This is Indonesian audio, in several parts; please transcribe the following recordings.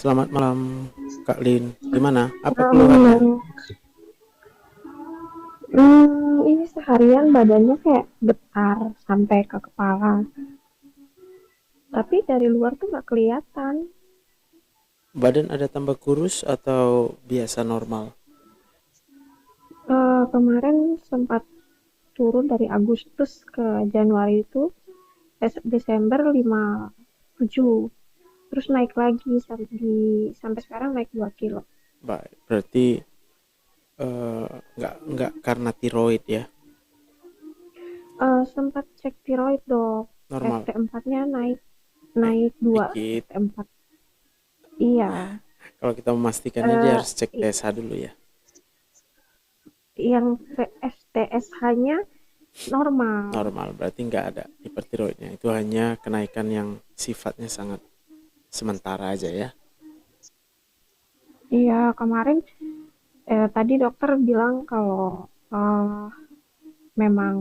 Selamat malam, Kak Lin. Gimana? Apa keluhannya? Malam. Ini seharian badannya kayak getar sampai ke kepala. Tapi dari luar tuh nggak kelihatan. Badan ada tambah kurus atau biasa normal? Kemarin sempat turun dari Agustus ke Januari itu, Desember 57. Terus naik lagi sampai sekarang naik 2 kilo. Baik, berarti nggak karena tiroid ya, Sempat cek tiroid dok. normal. ST4-nya naik Eh, naik 2 dikit. ST4. Iya. Kalau kita memastikannya dia eh, harus cek TSH dulu ya. yang TSH-nya normal. Normal, berarti nggak ada hipertiroidnya. Itu hanya kenaikan yang sifatnya sangat sementara aja ya. Iya, kemarin tadi dokter bilang kalau eh, memang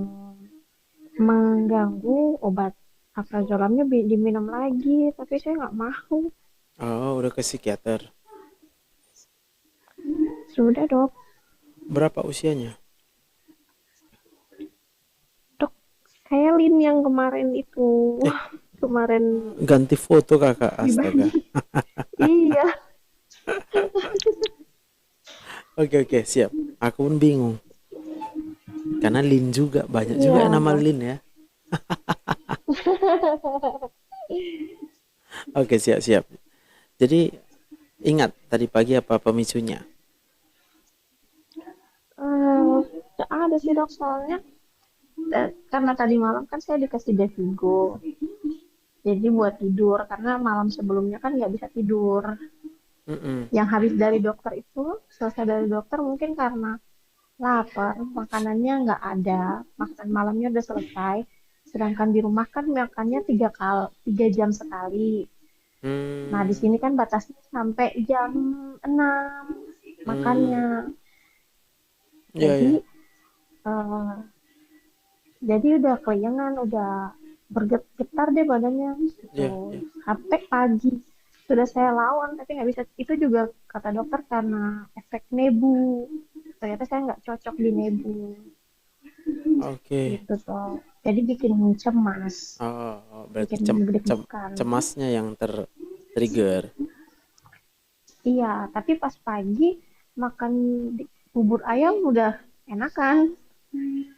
mengganggu obat alprazolamnya diminum lagi, tapi saya nggak mau. Oh, udah ke psikiater. Sudah dok, Berapa usianya? dok, saya Lin yang kemarin itu, Eh, kemarin ganti foto kakak, astaga. dibanding. Iya, Oke, oke, siap. Aku pun bingung. Karena Lin juga, banyak juga iya yang nama dok. Lin ya. Oke, siap, siap. Jadi ingat tadi pagi apa pemicunya? Nggak ada sih dok, soalnya karena tadi malam kan saya dikasih Devigo. Jadi buat tidur, karena malam sebelumnya kan nggak bisa tidur. Mm-mm. Yang habis dari dokter itu, selesai dari dokter mungkin karena lapar, makanannya nggak ada, makan malamnya udah selesai. Sedangkan di rumah kan makannya 3 jam sekali. Nah di Hmm, sini kan batasnya sampai jam 6 hmm, makannya. ya, Jadi ya, eh, jadi udah kelayangan, udah bergetar deh badannya gitu. ya, ya. Sampai pagi sudah saya lawan tapi nggak bisa. Itu juga kata dokter karena efek nebu. Ternyata saya nggak cocok di nebu Oke. gitu toh. Jadi bikin cemas, Oh, oh, berarti bikin deg-degan. cemasnya yang trigger. Iya, tapi pas pagi makan bubur ayam udah enakan.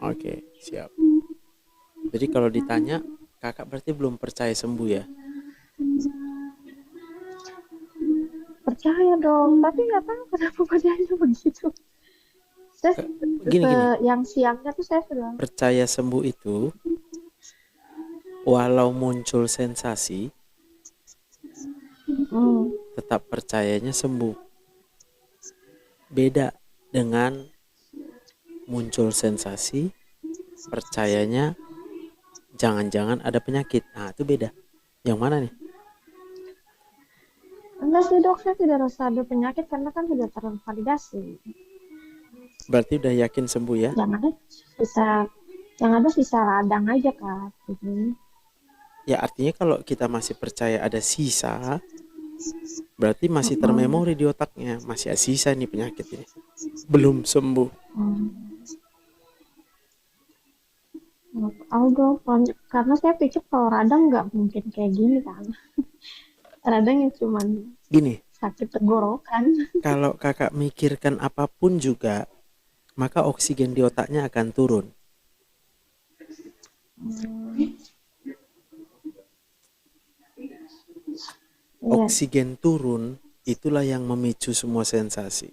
Oke, siap. Jadi kalau ditanya, kakak berarti belum percaya sembuh ya? Percaya dong, tapi nggak tahu kenapa badannya begitu. Saya Gini, gini. yang siangnya tuh saya sudah. Percaya sembuh itu, walau muncul sensasi, Hmm. tetap percayanya sembuh. Beda dengan muncul sensasi, percayanya jangan-jangan ada penyakit. Nah, itu beda. Yang mana nih? Enggak sih dok, saya tidak rasa ada penyakit karena kan sudah tervalidasi. Berarti udah yakin sembuh ya? Yang ada sisa, yang ada sisa radang aja kan. Ya artinya kalau kita masih percaya ada sisa, berarti masih Mm-mm. termemori di otaknya. Masih ada sisa nih penyakit ini. Belum sembuh. Hmm. Tahu dong, karena saya pikir kalau radang nggak mungkin kayak gini kan. Radang yang cuman Gini, sakit tenggorokan. kalau kakak mikirkan apapun juga, maka oksigen di otaknya akan turun. Hmm. Iya. Oksigen turun, itulah yang memicu semua sensasi.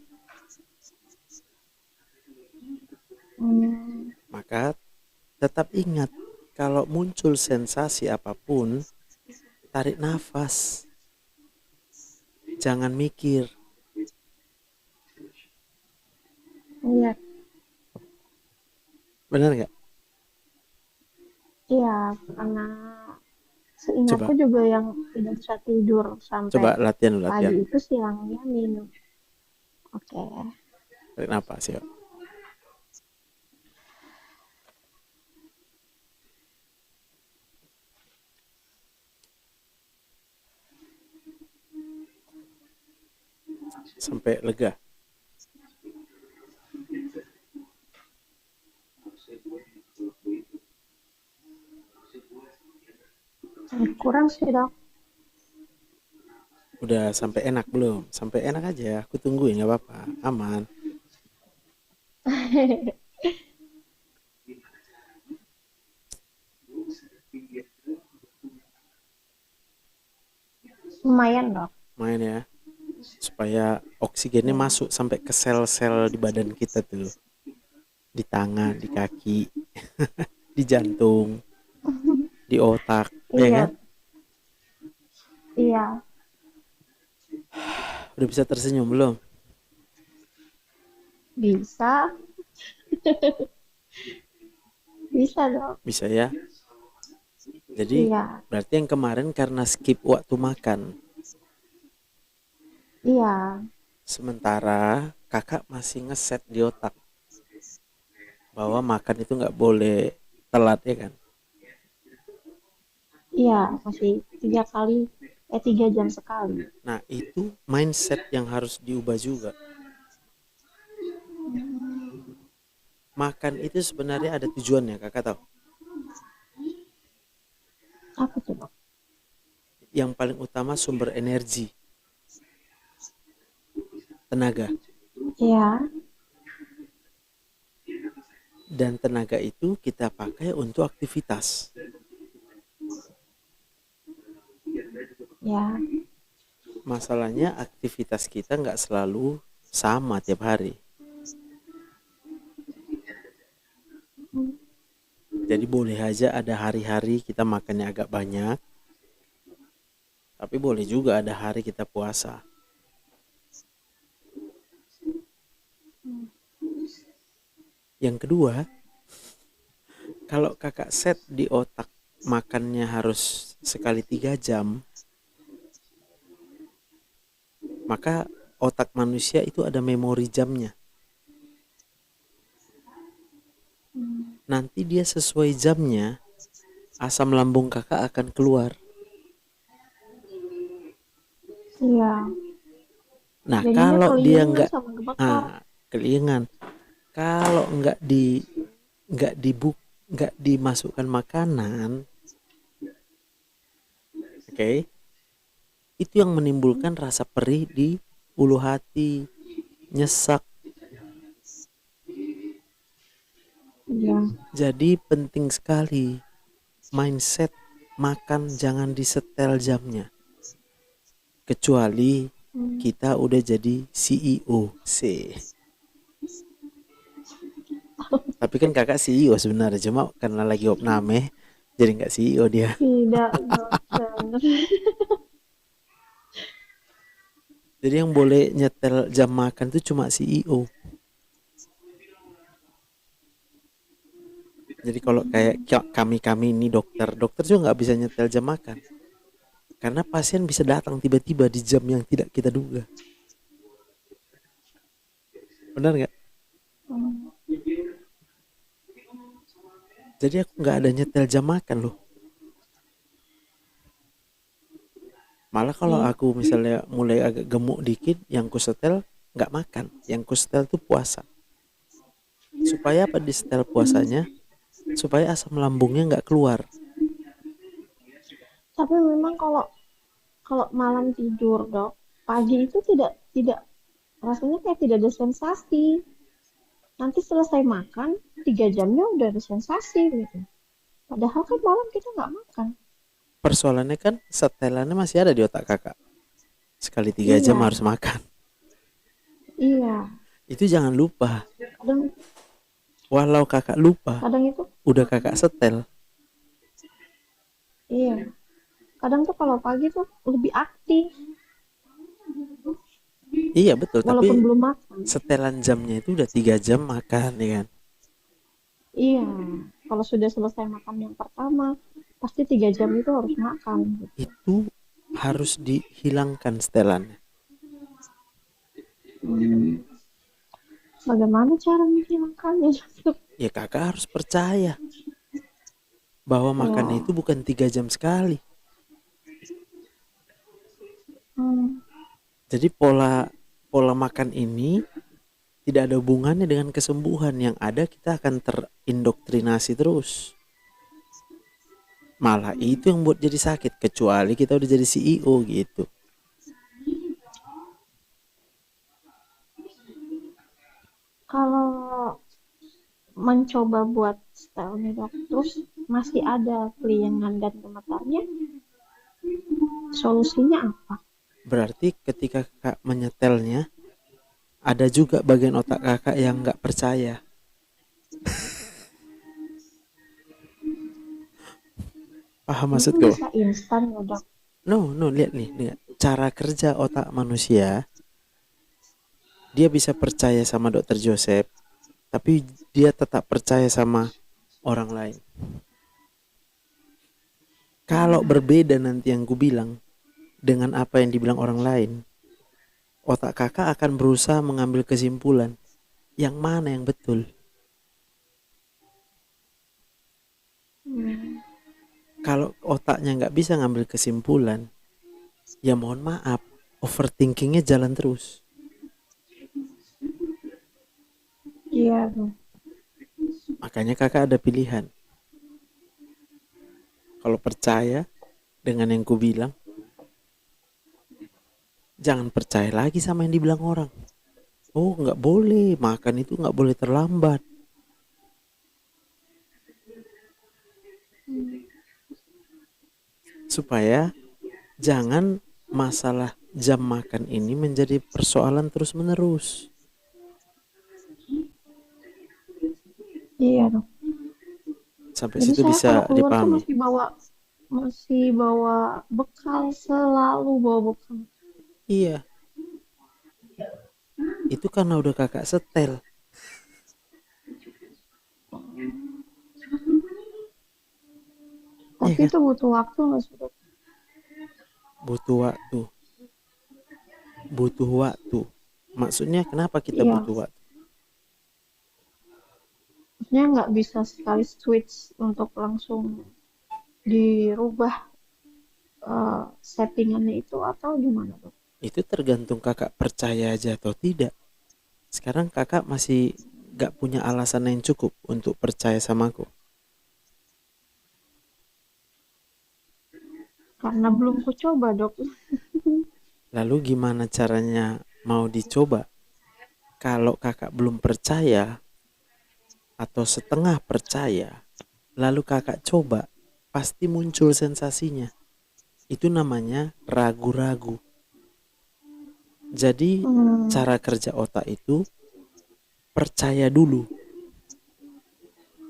Hmm. Maka tetap ingat, kalau muncul sensasi apapun, tarik nafas. Jangan mikir. Iya, Benar nggak? iya, karena seingatku Coba, juga yang tidak bisa tidur sampai coba latihan, pagi latihan. itu siangnya minum. Oke. Tarik nafas ya. sampai lega. Kurang sih dok. Udah sampai enak belum? Sampai enak aja, aku tungguin nggak apa-apa, aman. Lumayan dok. Main ya, supaya oksigennya Ya. masuk sampai ke sel-sel di badan kita tuh, di tangan, di kaki, di jantung, di otak, ya kan? Iya, iya, Udah bisa tersenyum belum? bisa, bisa dok. Bisa ya. Jadi Iya, berarti yang kemarin karena skip waktu makan. iya, Sementara kakak masih ngeset di otak bahwa makan itu nggak boleh telat, ya kan? iya, masih 3 kali, 3 jam sekali. Nah itu mindset yang harus diubah juga. Makan itu sebenarnya ada tujuannya, kakak tahu. Apa tuh dok? Yang paling utama sumber energi, tenaga. Iya, Dan tenaga itu kita pakai untuk aktivitas. ya, Masalahnya aktivitas kita nggak selalu sama tiap hari. Jadi boleh aja ada hari-hari kita makannya agak banyak, tapi boleh juga ada hari kita puasa. Yang kedua, kalau kakak set di otak makannya harus sekali 3 jam, maka otak manusia itu ada memori jamnya. Nanti dia sesuai jamnya, asam lambung kakak akan keluar. iya. Nah Jadinya kalau dia kelingan nggak, sama kebakar. kelingan. Kalau nggak dibuk nggak dimasukkan makanan, oke, itu yang menimbulkan rasa perih di ulu hati, nyesak. Iya, Jadi penting sekali mindset makan jangan disetel jamnya. Kecuali hmm, kita udah jadi CEO sih. Tapi kan kakak CEO sebenarnya, cuma karena lagi opname jadi nggak CEO dia. tidak dokter. Jadi yang boleh nyetel jam makan itu cuma CEO. Jadi kalau kayak kami ini dokter, dokter juga nggak bisa nyetel jam makan. Karena pasien bisa datang tiba-tiba di jam yang tidak kita duga. Benar nggak? Hmm, Jadi aku nggak ada nyetel jam makan loh. Malah kalau iya. aku misalnya mulai agak gemuk dikit, yang ku setel nggak makan. Yang ku setel tuh puasa. Supaya apa di setel puasanya? Supaya asam lambungnya nggak keluar. Tapi memang kalau kalau malam tidur dok, pagi itu tidak tidak rasanya kayak tidak ada sensasi. Nanti selesai makan 3 jamnya udah ada sensasi gitu. Padahal kan malam kita nggak makan. Persoalannya kan setelannya masih ada di otak kakak. Sekali 3 jam Iya, harus makan. iya. Itu jangan lupa. Kadang Walau kakak lupa, kadang itu, udah kakak setel. iya. Kadang tuh kalau pagi tuh lebih aktif Iya betul, tapi walaupun belum makan. setelan jamnya itu udah 3 jam makan, ya kan? Iya. Kalau sudah selesai makan yang pertama, pasti 3 jam itu harus makan. Gitu. Itu harus dihilangkan setelannya. Hmm. Bagaimana cara menghilangkannya? Ya kakak harus percaya bahwa makan Ya. itu bukan 3 jam sekali. Hmm. Jadi pola pola makan ini tidak ada hubungannya dengan kesembuhan. Yang ada kita akan terindoktrinasi terus. Malah itu yang buat jadi sakit, kecuali kita udah jadi CEO gitu. Kalau mencoba buat style nih dok, terus masih ada kelingan dan gemetarnya, solusinya apa? Berarti ketika kakak menyetelnya, ada juga bagian otak kakak yang nggak percaya. Paham Emang maksudku? bisa instan ya dok? No, no, lihat nih, lihat. Cara kerja otak manusia, dia bisa percaya sama dokter Joseph, tapi dia tetap percaya sama orang lain. Kalau berbeda nanti yang gue bilang dengan apa yang dibilang orang lain, otak kakak akan berusaha mengambil kesimpulan yang mana yang betul. Hmm, Kalau otaknya nggak bisa ngambil kesimpulan, ya mohon maaf, overthinkingnya jalan terus. iya dok. Makanya kakak ada pilihan. Kalau percaya dengan yang ku bilang, jangan percaya lagi sama yang dibilang orang. Oh, nggak boleh makan itu, nggak boleh terlambat. Supaya jangan masalah jam makan ini menjadi persoalan terus menerus. Iya dok. Sampai Jadi situ saya bisa kalau keluar tuh dipahami. masih bawa bekal, selalu bawa bekal. Iya, itu karena udah kakak setel. Iya Tapi kan? itu butuh waktu nggak sih dok? Butuh waktu. Butuh waktu. Maksudnya kenapa kita Iya, butuh waktu? maksudnya nggak bisa sekali switch untuk langsung dirubah settingannya itu atau gimana dok? Itu tergantung kakak percaya aja atau tidak. Sekarang kakak masih gak punya alasan yang cukup untuk percaya sama aku. Karena belum ku coba dok. Lalu gimana caranya mau dicoba? Kalau kakak belum percaya atau setengah percaya, lalu kakak coba, pasti muncul sensasinya. Itu namanya ragu-ragu. Jadi Hmm, cara kerja otak itu percaya dulu,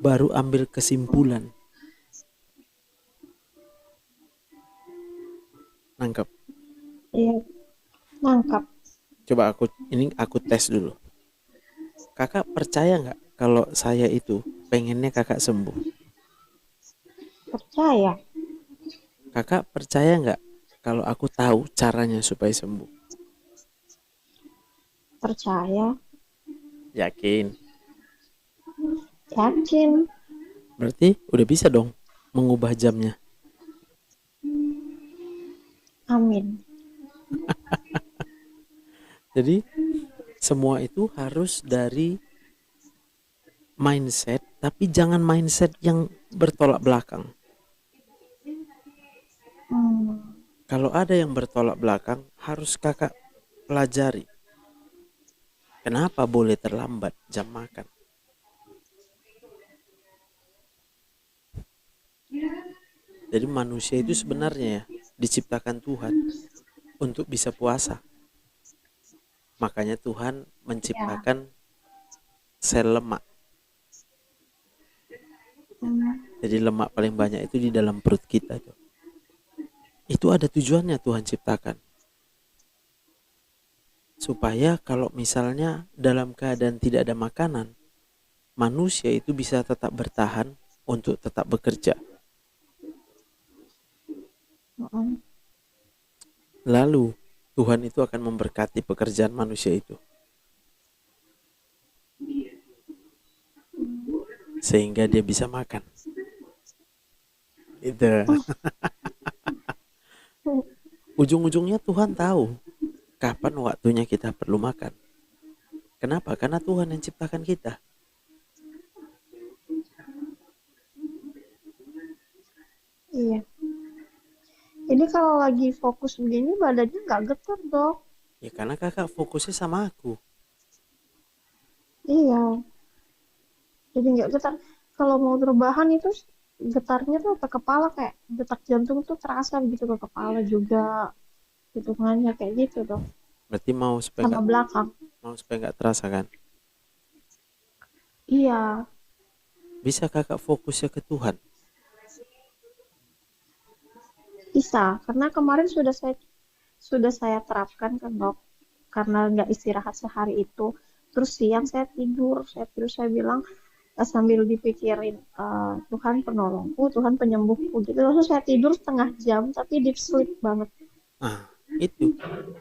baru ambil kesimpulan. Nangkep. iya, nangkap. Coba aku tes dulu. Kakak percaya nggak kalau saya itu pengennya kakak sembuh? Percaya, Kakak percaya nggak kalau aku tahu caranya supaya sembuh? percaya, Yakin. yakin. Berarti udah bisa dong mengubah jamnya. Amin. Jadi semua itu harus dari mindset, tapi jangan mindset yang bertolak belakang. Hmm, Kalau ada yang bertolak belakang, harus kakak pelajari. Kenapa boleh terlambat jam makan? Jadi manusia itu sebenarnya ya diciptakan Tuhan untuk bisa puasa. Makanya Tuhan ya. menciptakan sel lemak. Hmm, Jadi lemak paling banyak itu di dalam perut kita tuh. Itu ada tujuannya Tuhan ciptakan. Supaya kalau misalnya dalam keadaan tidak ada makanan, manusia itu bisa tetap bertahan untuk tetap bekerja. hmm. Lalu Tuhan itu akan memberkati pekerjaan manusia itu. Sehingga dia bisa makan. Itu. Oh, Ujung-ujungnya Tuhan tahu. kapan waktunya kita perlu makan. Kenapa? Karena Tuhan yang ciptakan kita. Iya. Jadi kalau lagi fokus begini badannya nggak getar dok. Ya karena kakak fokusnya sama aku. Iya. Jadi nggak getar. Kalau mau rebahan itu getarnya tuh ke kepala kayak detak jantung tuh terasa gitu ke kepala juga. Hitungannya kayak gitu dok. Berarti Sama belakang. mau supaya nggak terasa kan? Iya. Bisa kakak fokusnya ke Tuhan. Bisa. Karena kemarin sudah saya terapkan kan dok. Karena nggak istirahat sehari itu. Terus siang saya tidur saya bilang sambil dipikirin Tuhan penolongku, Tuhan penyembuhku gitu. Lalu saya tidur setengah jam tapi deep sleep banget. Ah,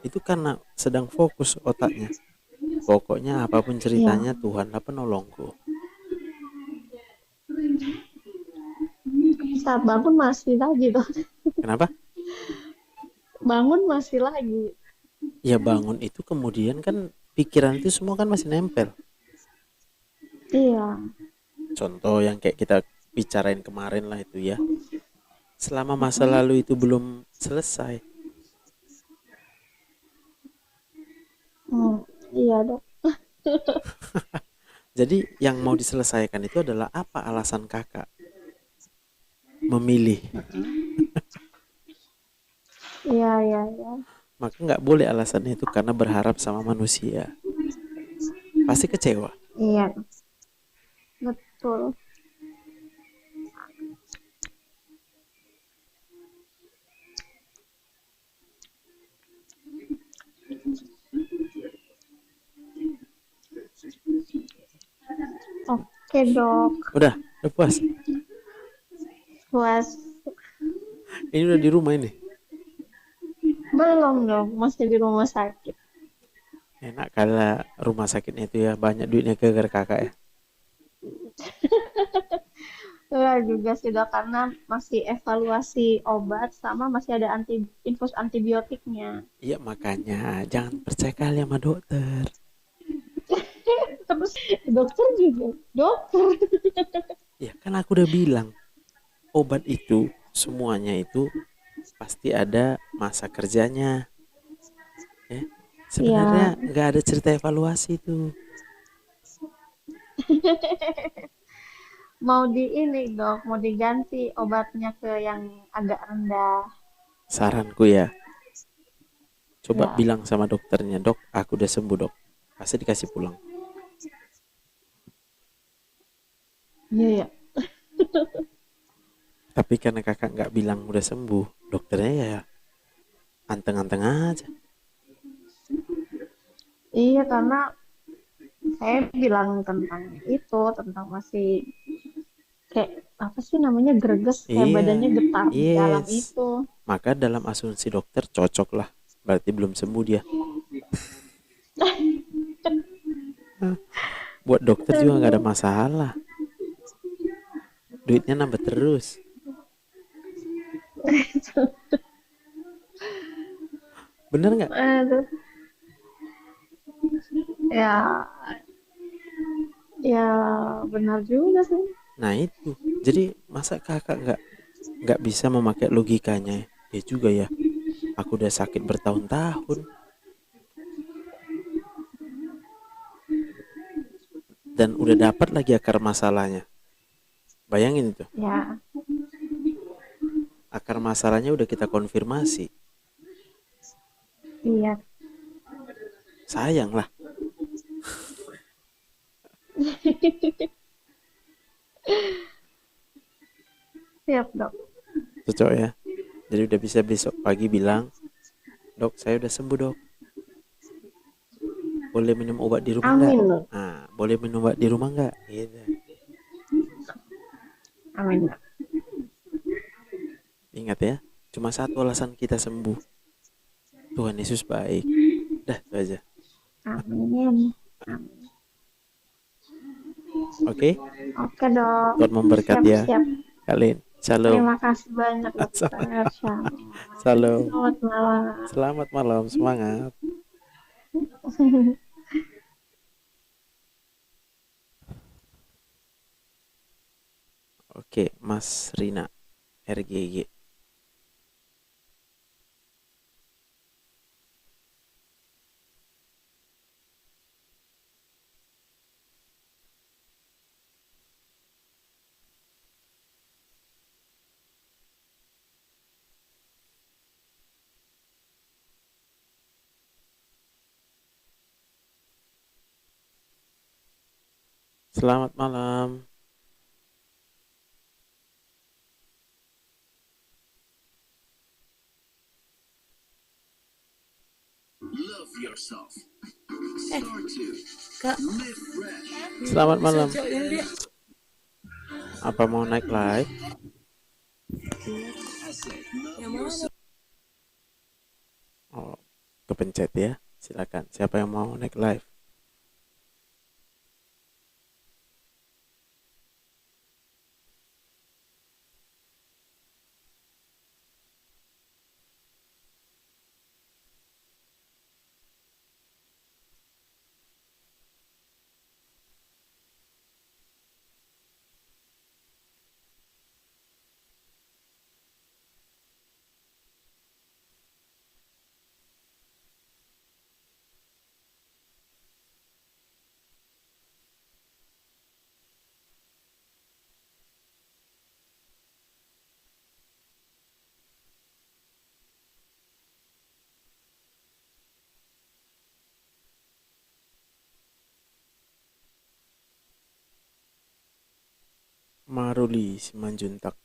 itu karena sedang fokus otaknya. Pokoknya apapun Iya, ceritanya Tuhanlah penolongku. saat bangun masih lagi tuh. Kenapa? Bangun masih lagi. Ya bangun itu kemudian kan pikiran itu semua kan masih nempel. Iya, Contoh yang kayak kita bicarain kemarin lah itu ya. Selama masa lalu itu belum selesai, hmm, iya dok. jadi yang mau diselesaikan itu adalah apa alasan kakak memilih. Iya, iya, iya. Maka nggak boleh alasannya itu karena berharap sama manusia. Pasti kecewa. Iya, betul. Oke dok. Udah puas. Puas. Ini udah di rumah ini. Belum dong, masih di rumah sakit. Enak kalau rumah sakitnya itu ya banyak duitnya ke kakak ya. Enggak juga sih dok, karena masih evaluasi obat sama masih ada infus antibiotiknya. Iya makanya jangan percaya kali sama dokter. Terus dokter juga, dokter. Ya kan aku udah bilang obat itu semuanya itu pasti ada masa kerjanya. Ya. Sebenarnya Ya, nggak ada cerita evaluasi itu. mau di ini dok, mau diganti obatnya ke yang agak rendah. Saranku ya, coba Ya, bilang sama dokternya, dok, aku udah sembuh dok. Pasti dikasih pulang. iya ya. Tapi karena kakak nggak bilang udah sembuh, dokternya ya anteng-anteng aja. Iya, karena saya bilang tentang itu, tentang masih kayak apa sih namanya greges, kayak Iya, badannya getar di dalam yes. itu. Maka dalam asumsi dokter cocok lah. Berarti belum sembuh dia. Buat dokter juga nggak ada masalah. Duitnya nambah terus. Bener nggak? Aduh, ya, ya benar juga sih. Nah itu. Jadi masa kakak nggak bisa memakai logikanya? Ya juga ya. Aku udah sakit bertahun-tahun dan udah dapat lagi akar masalahnya. Bayangin itu. Ya, Akar masalahnya udah kita konfirmasi. iya. Sayang lah. Siap dok. Cocok ya. Jadi udah bisa besok pagi bilang, dok saya udah sembuh dok. Boleh minum obat di rumah nggak? Amin dok. Nah, boleh minum obat di rumah nggak? Gitu. Amin dok. Ingat ya, cuma satu alasan kita sembuh. Tuhan Yesus baik. Dah itu aja. Amin. Amin. Oke? Oke dok. Tuhan memberkati ya. Siap-siap. Kalian. Shalom. Terima kasih banyak dokter. Shalom. Shalom. Selamat malam. Selamat malam. Semangat. Oke, Mas Rina RGG. Selamat malam. Kak, Selamat malam. bisa join dia. Apa mau naik live? Yang mana? Oh, kepencet ya. Silakan. Siapa yang mau naik live? Maruli Simanjuntak.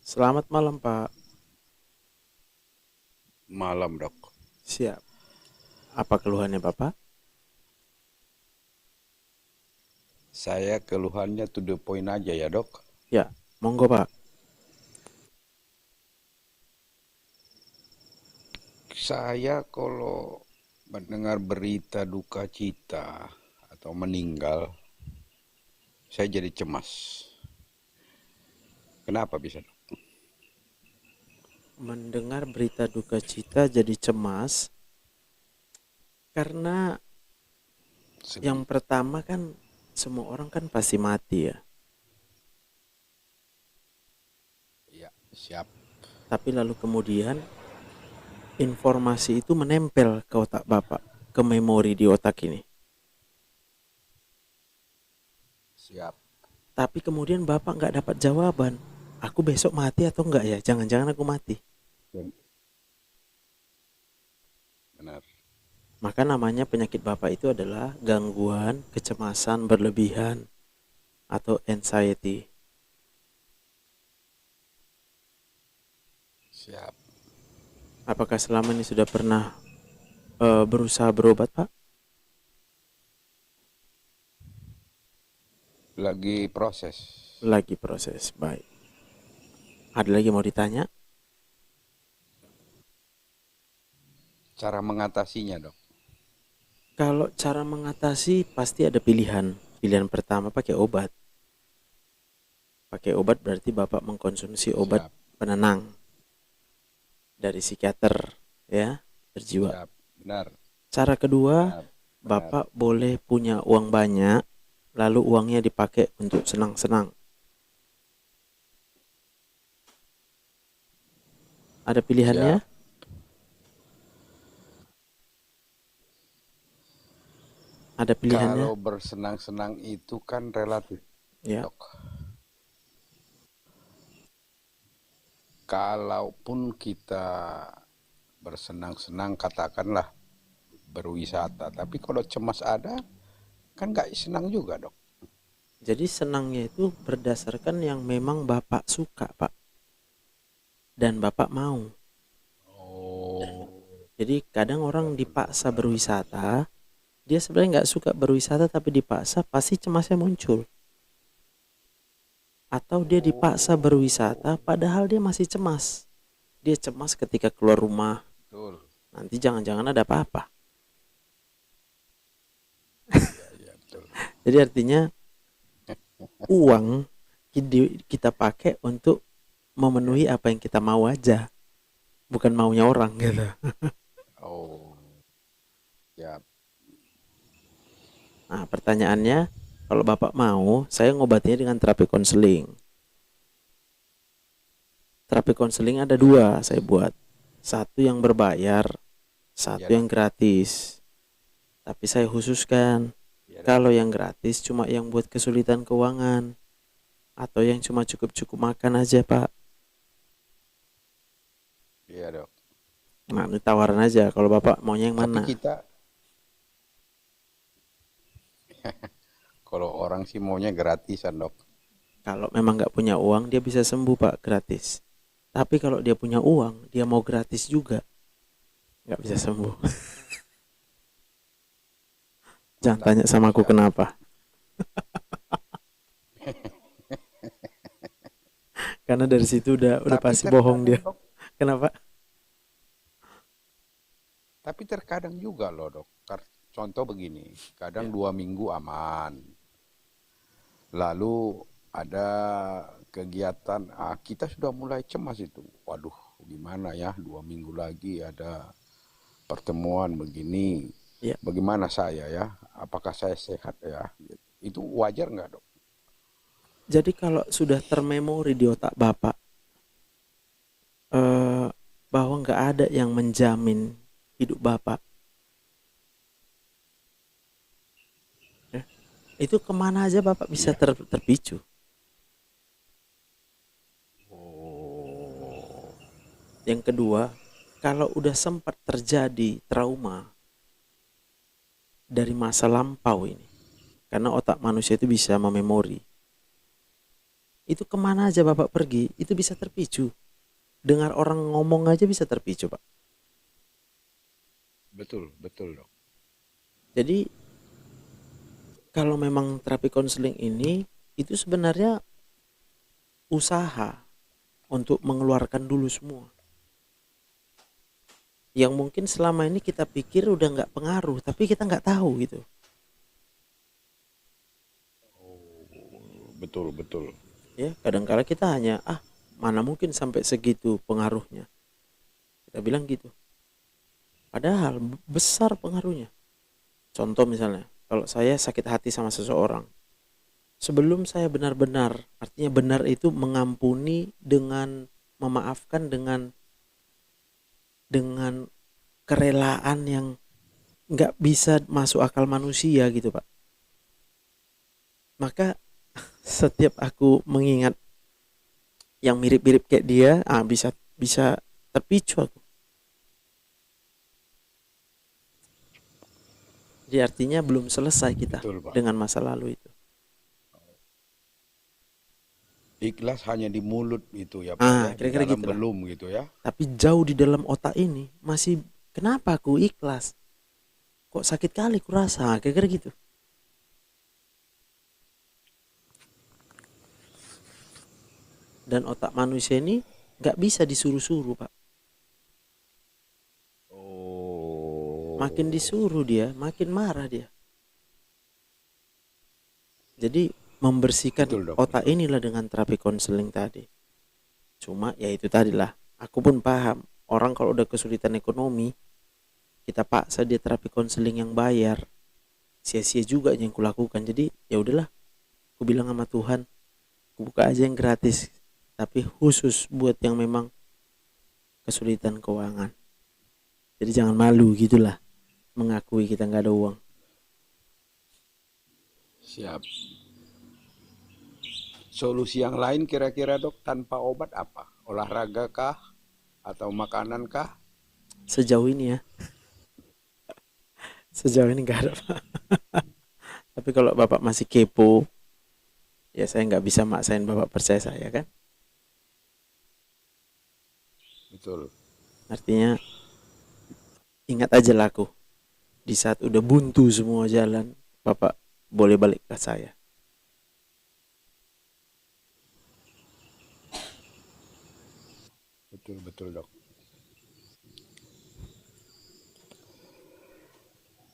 Selamat malam, Pak. Malam, Dok. Siap. Apa keluhannya, Bapak? Saya keluhannya to the point aja ya, Dok. Ya, monggo, Pak. Saya kalau mendengar berita duka cita atau meninggal, saya jadi cemas. Kenapa bisa, Dok? Mendengar berita duka cita jadi cemas karena yang pertama kan semua orang kan pasti mati ya. Ya, siap. Tapi lalu kemudian informasi itu menempel ke otak Bapak, ke memori di otak ini. Siap. Tapi kemudian Bapak nggak dapat jawaban. Aku besok mati atau enggak ya? Jangan-jangan aku mati. Benar. Maka namanya penyakit Bapak itu adalah gangguan kecemasan berlebihan atau anxiety. Siap. Apakah selama ini sudah pernah berusaha berobat, Pak? Lagi proses. Lagi proses. Baik. Ada lagi mau ditanya? Cara mengatasinya, Dok. Kalau cara mengatasi pasti ada pilihan. Pilihan pertama pakai obat. Pakai obat berarti Bapak mengkonsumsi obat Siap. penenang dari psikiater ya, berjiwa. Siap. Benar. Cara kedua, Benar. Bapak boleh punya uang banyak, lalu uangnya dipakai untuk senang-senang. Ada pilihannya? Siap. Ada pilihannya? Kalau bersenang-senang itu kan relatif, Ya. Dok. Kalaupun kita bersenang-senang, katakanlah berwisata, tapi kalau cemas ada, kan nggak senang juga, Dok. Jadi senangnya itu berdasarkan yang memang Bapak suka, Pak. Dan Bapak mau. Oh, Jadi kadang orang dipaksa berwisata, dia sebenarnya nggak suka berwisata tapi dipaksa, pasti cemasnya muncul. Atau dia dipaksa berwisata padahal dia masih cemas. Dia cemas ketika keluar rumah, betul. nanti jangan-jangan ada apa-apa. Ya, betul. Jadi artinya uang kita pakai untuk memenuhi apa yang kita mau aja, bukan maunya orang gitu. Oh, ya. Nah, pertanyaannya, kalau Bapak mau, saya ngobatinya dengan terapi konseling. Terapi konseling ada dua saya buat. Satu yang berbayar, Iya satu dok. yang gratis. Tapi saya khususkan, Iya dok. kalau yang gratis cuma yang buat kesulitan keuangan atau yang cuma cukup-cukup makan aja, Pak. Iya dok. Nah, ini tawaran aja kalau Bapak maunya yang Tapi mana. kita, kalau orang sih maunya gratisan dok. Kalau memang nggak punya uang, dia bisa sembuh, Pak, gratis. Tapi kalau dia punya uang, dia mau gratis juga, nggak bisa sembuh. Jangan Mantap. tanya sama aku Siap. kenapa. Karena dari situ udah Tapi pasti bohong terkadang dia. dok, Kenapa? tapi terkadang juga loh dok. Contoh begini, kadang Ya. 2 minggu aman. Lalu ada kegiatan, kita sudah mulai cemas itu. Waduh, gimana ya? 2 minggu lagi ada pertemuan begini. Ya. Bagaimana saya ya? Apakah saya sehat ya? Itu wajar nggak dok? Jadi kalau sudah termemori di otak Bapak eh, bahwa nggak ada yang menjamin hidup Bapak, ya, itu kemana aja Bapak bisa Iya. terpicu. Oh, Yang kedua, kalau udah sempat terjadi trauma dari masa lampau ini, karena otak manusia itu bisa mememori, itu kemana aja Bapak pergi, itu bisa terpicu. Dengar orang ngomong aja bisa terpicu, Pak. betul, betul dok. Jadi kalau memang terapi konseling ini, itu sebenarnya usaha untuk mengeluarkan dulu semua. Yang mungkin selama ini kita pikir udah nggak pengaruh, tapi kita nggak tahu gitu. Betul, betul. Ya, kadang-kala kita hanya, mana mungkin sampai segitu pengaruhnya. Kita bilang gitu. Padahal besar pengaruhnya. Contoh misalnya, kalau saya sakit hati sama seseorang, sebelum saya benar-benar, artinya benar itu mengampuni dengan memaafkan dengan kerelaan yang nggak bisa masuk akal manusia gitu, Pak. Maka setiap aku mengingat yang mirip-mirip kayak dia, bisa bisa terpicu aku. Jadi artinya belum selesai kita Betul pak. dengan masa lalu itu. Ikhlas hanya di mulut itu ya pak ya, di Kira-kira dalam gitulah. belum gitu ya. Tapi jauh di dalam otak ini masih, kenapa aku ikhlas? Kok sakit kali kurasa? Kira-kira gitu. Dan otak manusia ini nggak bisa disuruh-suruh, Pak. Makin Oh, disuruh dia, makin marah dia. Jadi membersihkan betul dok, otak betul. inilah dengan terapi konseling tadi. Cuma ya itu tadilah, aku pun paham. Orang kalau udah kesulitan ekonomi, kita paksa dia terapi konseling yang bayar, sia-sia juga yang kulakukan. Jadi ya udahlah, aku bilang sama Tuhan, aku buka aja yang gratis, tapi khusus buat yang memang kesulitan keuangan. Jadi jangan malu gitulah mengakui kita nggak ada uang. Siap. Solusi yang lain kira-kira dok tanpa obat apa? Olahraga kah? Atau makanan kah? Sejauh ini ya, sejauh ini nggak ada, Pak. Tapi kalau Bapak masih kepo, ya saya nggak bisa maksain Bapak percaya saya kan. Betul. Artinya ingat aja lah aku, di saat udah buntu semua jalan, Bapak boleh balik ke saya. Betul, betul dok.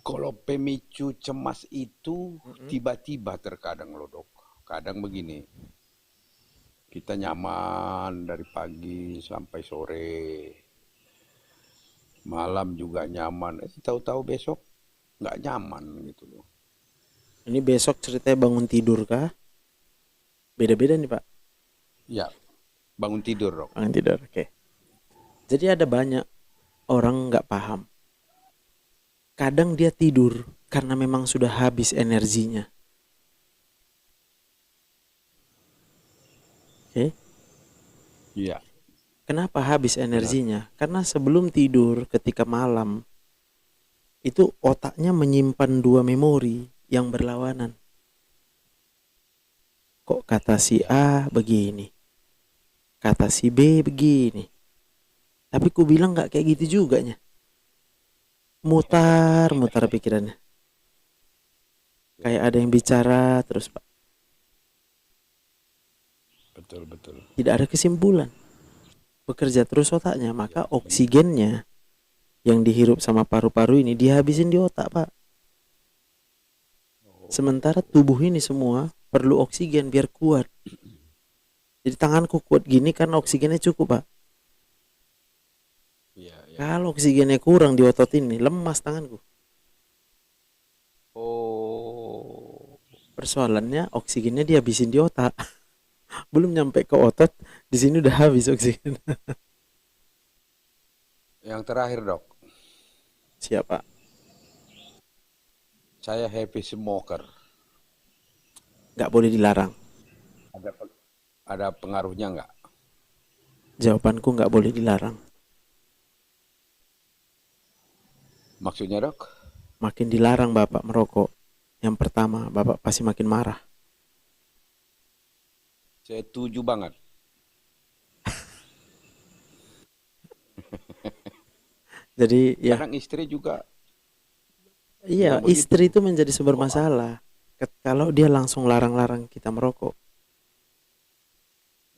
Kalau pemicu cemas itu Mm-mm. tiba-tiba terkadang loh dok. Kadang begini. Kita nyaman dari pagi sampai sore, malam juga nyaman. Tahu-tahu besok nggak nyaman gitu loh. Ini besok ceritanya bangun tidur kah? Beda-beda nih Pak. Ya, bangun tidur dok. Bangun tidur, oke. Jadi ada banyak orang nggak paham. Kadang dia tidur karena memang sudah habis energinya. Oke. Iya, Kenapa habis benar. energinya? Karena sebelum tidur ketika malam itu otaknya menyimpan dua memori yang berlawanan. Kok kata si Ya, A begini, kata si B begini. Tapi ku bilang nggak kayak gitu juga nya. Mutar-mutar pikirannya. ya, Kayak ada yang bicara terus Pak. betul betul. Tidak ada kesimpulan. Bekerja terus otaknya, Ya, maka benar. oksigennya yang dihirup sama paru-paru ini dihabisin di otak Pak. Sementara Oh, tubuh ini semua perlu oksigen biar kuat. Jadi tanganku kuat gini karena oksigennya cukup Pak. iya ya. Kalau oksigennya kurang di otot ini lemas tanganku. Oh, Persoalannya oksigennya dihabisin di otak. Belum nyampe ke otot, di sini udah habis oksigen. yang terakhir dok, Siapa? saya happy smoker. Nggak boleh dilarang. Ada ada pengaruhnya nggak? Jawabanku nggak boleh dilarang. Maksudnya dok? Makin dilarang Bapak merokok, yang pertama Bapak pasti makin marah. Saya setuju banget. Jadi ya, Kadang istri juga iya bilang istri begitu. itu menjadi sumber Kok masalah. Kalau dia langsung larang-larang kita merokok.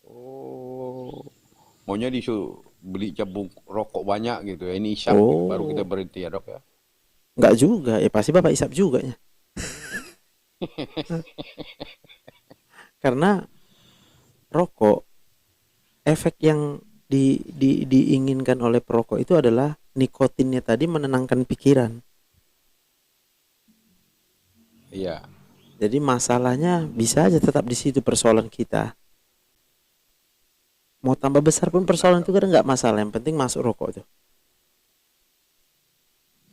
oh, maunya disuruh beli cabung rokok banyak gitu ya. Ini isap gitu. Baru kita Oh, berhenti ya dok ya. nggak juga. Ya pasti Bapak isap juga ya. Karena rokok, efek yang diinginkan oleh perokok itu adalah nikotinnya tadi menenangkan pikiran. Iya, Jadi masalahnya bisa aja tetap di situ persoalan kita. Mau tambah besar pun benar persoalan itu dok. kadang nggak masalah. Yang penting masuk rokok tuh.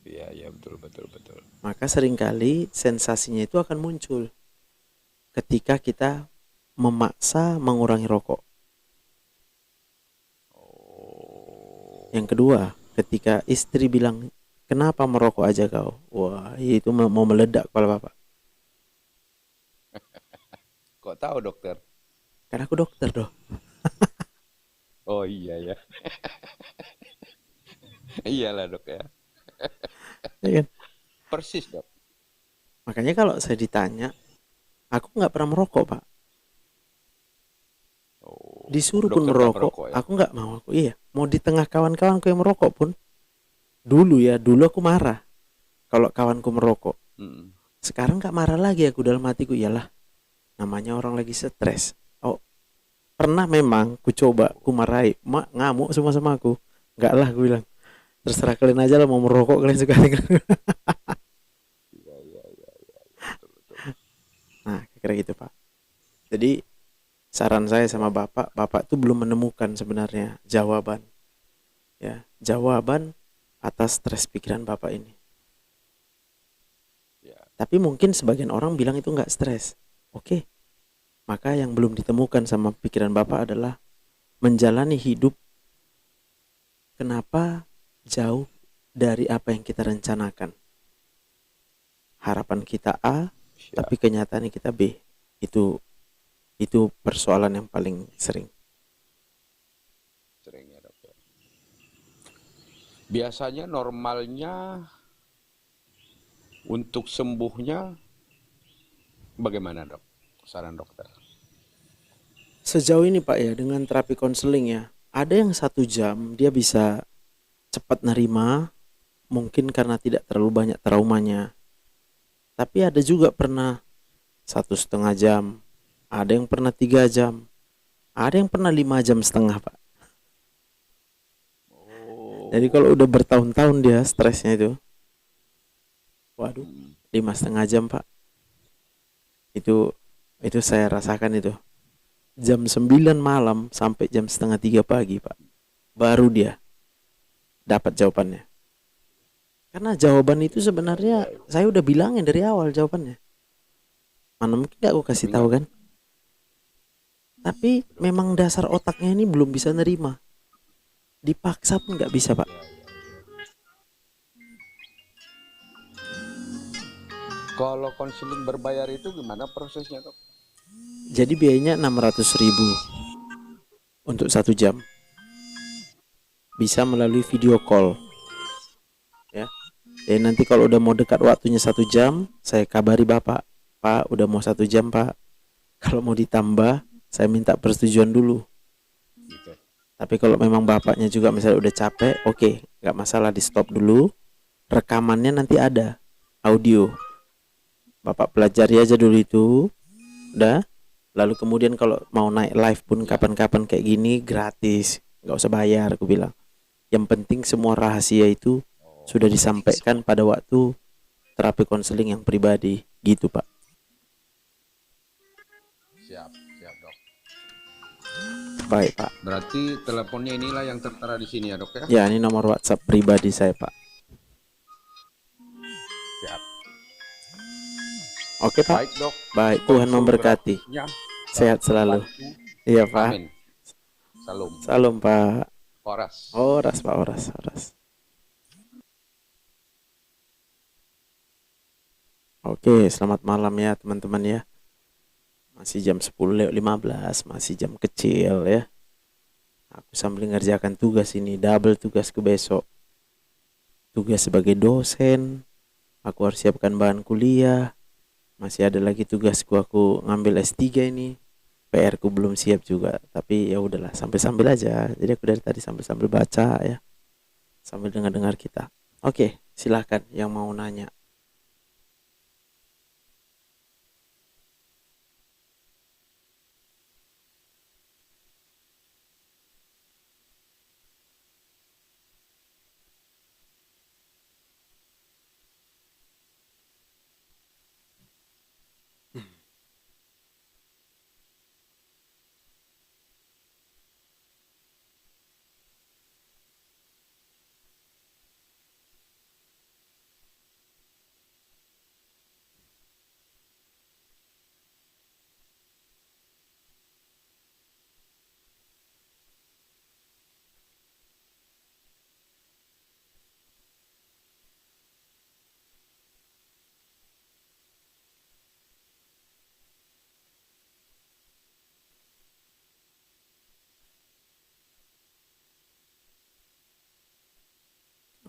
Iya, iya betul betul betul. Maka seringkali sensasinya itu akan muncul ketika kita memaksa mengurangi rokok. Oh, Yang kedua, ketika istri bilang, kenapa merokok aja kau? Wah, itu mau meledak kepala bapak. kok tahu dokter? Karena aku dokter doh. Oh iya ya, iyalah dok ya. Ya kan? Persis dok. Makanya kalau saya ditanya, aku nggak pernah merokok pak. Oh, Disuruh pun dokter nggak merokok, merokok ya? aku nggak mau. Aku iya, mau di tengah kawan-kawanku yang merokok pun, dulu aku marah kalau kawanku merokok. Mm. Sekarang nggak marah lagi aku dalam hatiku, iyalah, namanya orang lagi stres. Oh, pernah memang ku coba ku marahi, mak ngamuk semua sama aku. Enggak lah, gue bilang. Terserah kalian aja lah mau merokok kalian sekali. Iya iya iya iya iya, betul betul. Nah, kira gitu Pak. Jadi saran saya sama Wah, Bapak, Bapak tuh belum menemukan sebenarnya jawaban, ya, jawaban atas stres pikiran Bapak ini. ya Tapi mungkin sebagian orang bilang itu nggak stres. Oke, maka yang belum ditemukan sama pikiran Bapak adalah menjalani hidup kenapa jauh dari apa yang kita rencanakan. Harapan kita A, tapi siap. kenyataannya kita B. Itu persoalan yang paling sering. Sering ya dok ya. Biasanya normalnya untuk sembuhnya bagaimana dok? Saran dokter. Sejauh ini Pak ya, dengan terapi konseling ya, ada yang 1 jam dia bisa cepat nerima, mungkin karena tidak terlalu banyak traumanya. Tapi ada juga pernah 1,5 jam, ada yang pernah 3 jam. Ada yang pernah 5,5 jam, Pak. Jadi Oh. kalau udah bertahun-tahun dia stresnya itu, waduh, Hmm. 5,5 jam, Pak. Itu saya rasakan itu. Jam 9 malam sampai jam setengah 3 pagi, Pak. Baru dia dapat jawabannya. Karena jawaban itu Ya, sebenarnya ya, ya. saya udah bilangin dari awal jawabannya. Mana mungkin gak aku kasih Tapi tahu nggak, kan? Tapi memang betul. dasar otaknya ini belum bisa nerima. Dipaksa pun nggak bisa, Pak. Ya, ya. Kalau konseling berbayar itu gimana prosesnya, Dok? Jadi biayanya 600.000 untuk 1 jam. Bisa melalui video call, ya. Jadi nanti kalau udah mau dekat waktunya 1 jam, saya kabari Bapak. Pak, udah mau 1 jam, Pak. Kalau mau ditambah, saya minta persetujuan dulu. Gitu. Tapi kalau memang bapaknya juga misalnya udah capek, oke, nggak masalah, di stop dulu. Rekamannya nanti ada audio. Bapak pelajari aja dulu itu, udah. Lalu kemudian kalau mau naik live pun Ya. kapan-kapan kayak gini gratis, nggak usah bayar, aku bilang. Yang penting semua rahasia itu Oh, sudah disampaikan pada waktu terapi konseling yang pribadi, gitu Pak. siap, siap, Dok. Baik Pak. Berarti teleponnya inilah yang tertera di sini ya, Dok ya? Ya, ini nomor WhatsApp pribadi saya Pak. Siap. Oke Pak. Baik, Dok. Baik, Tuhan Konsul memberkati. gratisnya Sehat selalu. bantu. Iya Pak. Amin. Salam. Salam Pak. Horas. Oras Pak, oras. Oke, selamat malam ya teman-teman ya. Masih jam 10:15, masih jam kecil ya. Aku sambil ngerjakan tugas ini, double tugasku besok. Tugas sebagai dosen, aku harus siapkan bahan kuliah. Masih ada lagi tugasku, aku ngambil S3 ini. PR ku belum siap juga, tapi ya udahlah, sambil-sambil aja. Jadi aku dari tadi sambil-sambil baca ya, sambil dengar-dengar kita. Oke, silakan yang mau nanya.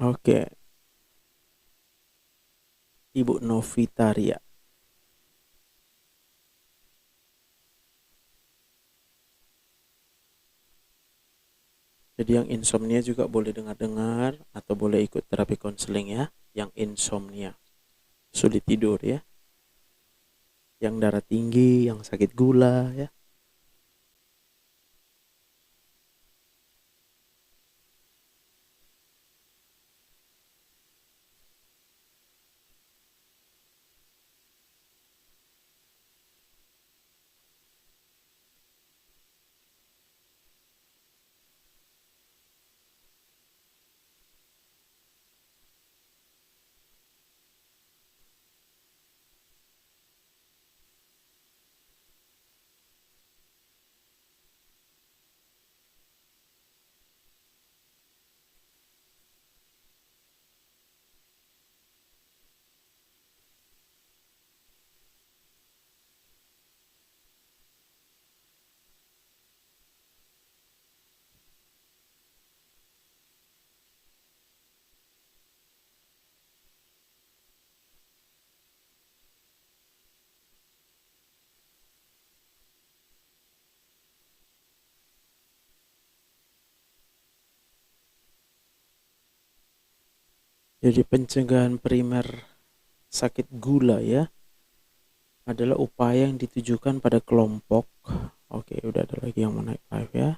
Oke, Ibu Novitaria. Jadi yang insomnia juga boleh dengar-dengar atau boleh ikut terapi konseling ya. Yang insomnia, sulit tidur ya. Yang darah tinggi, yang sakit gula ya. Jadi pencegahan primer sakit gula ya adalah upaya yang ditujukan pada kelompok Oke, udah ada lagi yang mau naik live ya.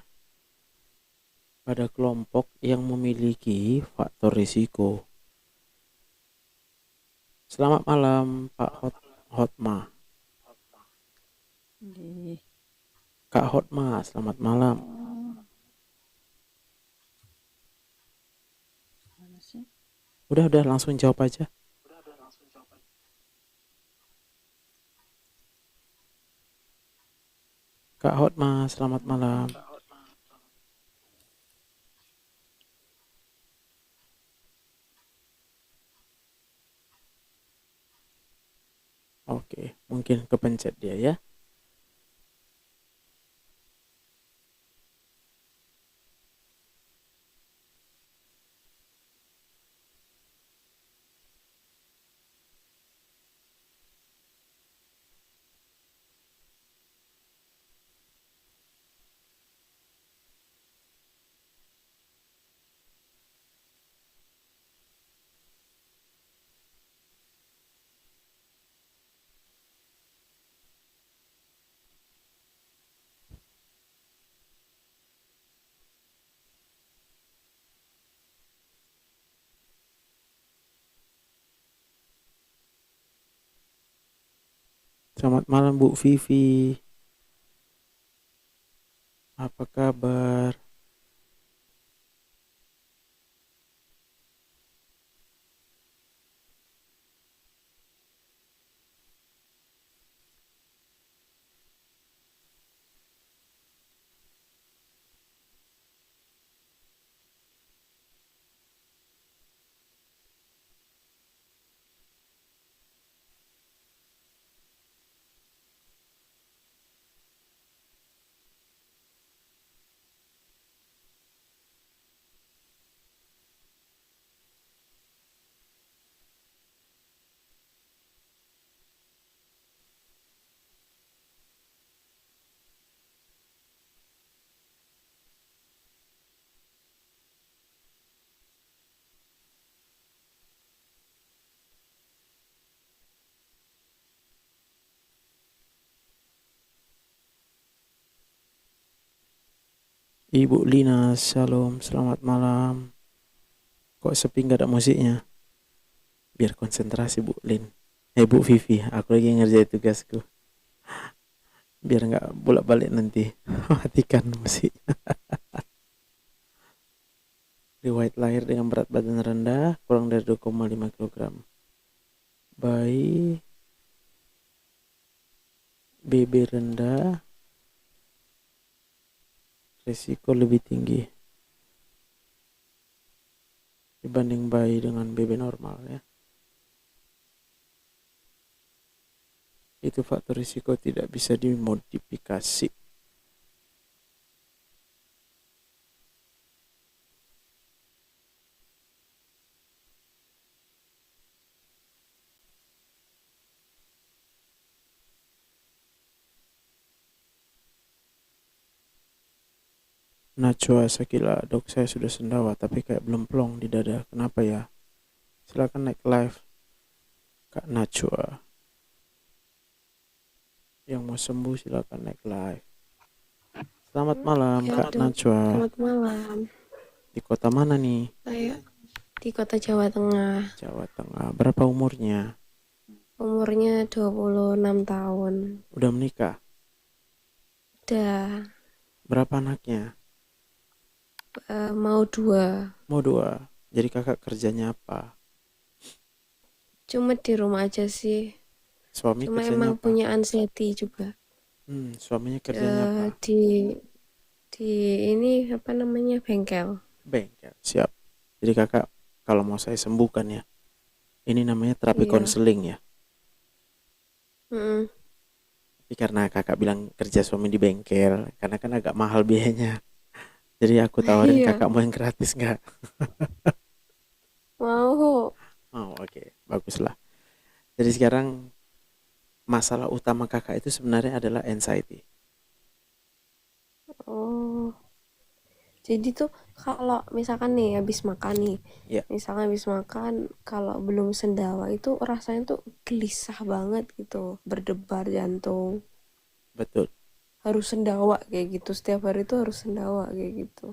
Pada kelompok yang memiliki faktor risiko. Selamat malam Pak Hotma. Nggih. Kak Hotma, selamat malam. Mana sih? Udah langsung jawab aja. Kak Hotma, selamat malam. Oke, mungkin kepencet dia ya. Selamat malam Bu Vivi. Apa kabar? Ibu Lina, shalom, selamat malam. Kok sepi gak ada musiknya? Biar konsentrasi Bu Lin. Bu Vivi, aku lagi ngerjain tugasku. Biar gak bolak-balik nanti. Matikan musik. Riwayat lahir dengan berat badan rendah, kurang dari 2,5 kg. Bayi BB rendah, risiko lebih tinggi dibanding bayi dengan BB normal ya. Itu faktor risiko tidak bisa dimodifikasi. Najwa Sakila, dok saya sudah sendawa tapi kayak belum plong di dada. Kenapa ya? Silakan naik live Kak Najwa. Yang mau sembuh silakan naik live. Selamat malam Ya, Kak Dok. Najwa. Selamat malam. Di kota mana nih? Saya di kota Jawa Tengah. Jawa Tengah. Berapa umurnya? Umurnya 26 tahun. Udah menikah? Udah Berapa anaknya? mau 2. Mau 2. Jadi kakak kerjanya apa? Cuma di rumah aja sih. Suami Cuma kerjanya emang apa? punya anxiety juga. Suaminya kerjanya apa? Di ini apa namanya, bengkel. Bengkel. Siap. Jadi kakak kalau mau saya sembuhkan ya. Ini namanya terapi Iya. konseling ya. Mm-mm. Tapi karena kakak bilang kerja suami di bengkel, karena kan agak mahal biayanya. Jadi aku tawarin Iya. kakak mau yang gratis nggak? Mau. Oh oke. Baguslah. Jadi sekarang masalah utama kakak itu sebenarnya adalah anxiety. Oh. Jadi tuh kalau misalkan nih habis makan nih. Iya. Misalkan habis makan kalau belum sendawa itu rasanya tuh gelisah banget gitu, berdebar jantung. Betul. harus sendawa kayak gitu, setiap hari tuh harus sendawa kayak gitu.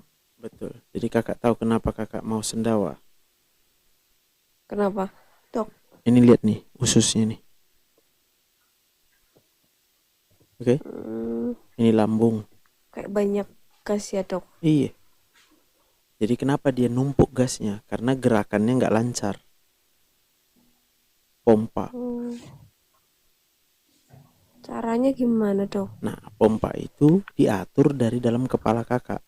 Betul. Jadi kakak tahu kenapa kakak mau sendawa? Kenapa, Dok? Ini lihat nih ususnya nih. Oke, Hmm, ini lambung. kayak banyak gas ya, Dok. Iya. Jadi kenapa dia numpuk gasnya? Karena gerakannya nggak lancar. Pompa. Hmm, caranya gimana, Dok? Nah, pompa itu diatur dari dalam kepala kakak.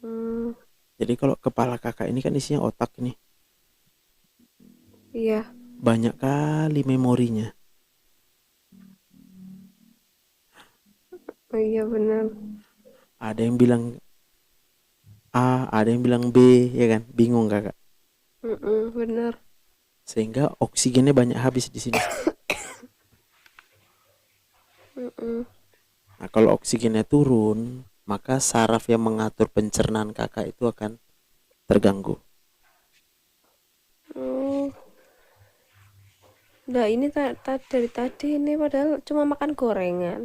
Hmm, Jadi kalau kepala kakak ini kan isinya otak nih. iya. Banyak kali memorinya. Oh iya benar. Ada yang bilang A, ada yang bilang B, ya kan? Bingung kakak. Benar. Sehingga oksigennya banyak habis di sini. Mm-mm. Nah, kalau oksigennya turun, maka saraf yang mengatur pencernaan kakak itu akan terganggu. Oh, nah ini dari tadi ini padahal cuma makan gorengan.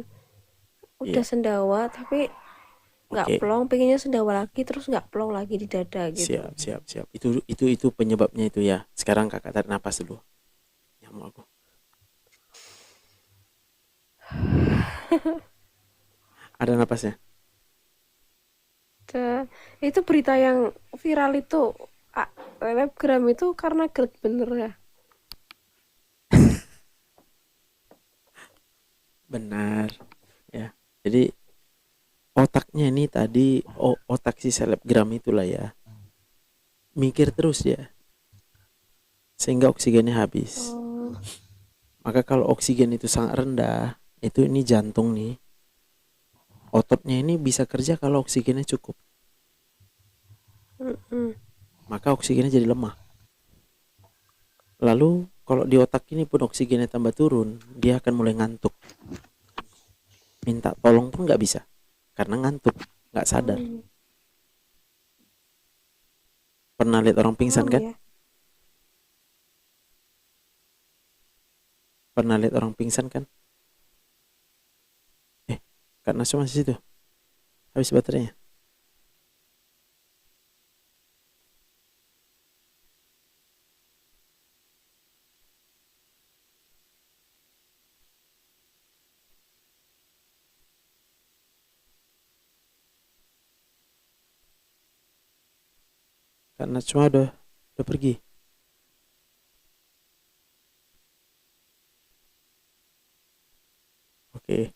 Udah Iya, sendawa tapi nggak oke. plong, pengennya sendawa lagi terus nggak plong lagi di dada gitu. Siap, siap, siap. Itu penyebabnya itu ya. Sekarang kakak tarik napas dulu. Nyamuk aku. Ada napasnya. Itu berita yang viral itu, ah, webgram itu karena GERD bener ya. Benar. Ya. Jadi otaknya ini tadi otak si selebgram itulah ya. Mikir terus ya. Sehingga oksigennya habis. Oh, Maka kalau oksigen itu sangat rendah, itu ini jantung nih. Ototnya ini bisa kerja kalau oksigennya cukup. mm-mm. Maka oksigennya jadi lemah. Lalu kalau di otak ini pun oksigennya tambah turun, dia akan mulai ngantuk. Minta tolong pun nggak bisa. Karena ngantuk, nggak sadar. Hmm, Pernah lihat orang pingsan paham kan? ya. Pernah lihat orang pingsan kan? Kak Nasu masih situ. Habis baterainya. Kak Nasu udah pergi. Oke.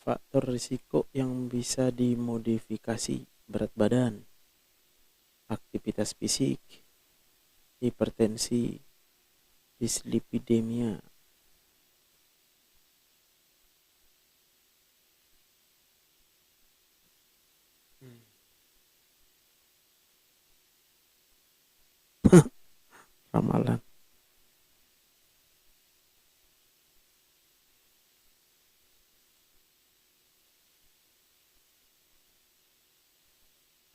Faktor risiko yang bisa dimodifikasi: berat badan, aktivitas fisik, hipertensi, dislipidemia. Ramalan.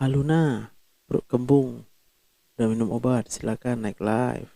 Aluna, perut kembung. Udah minum obat, silakan naik live.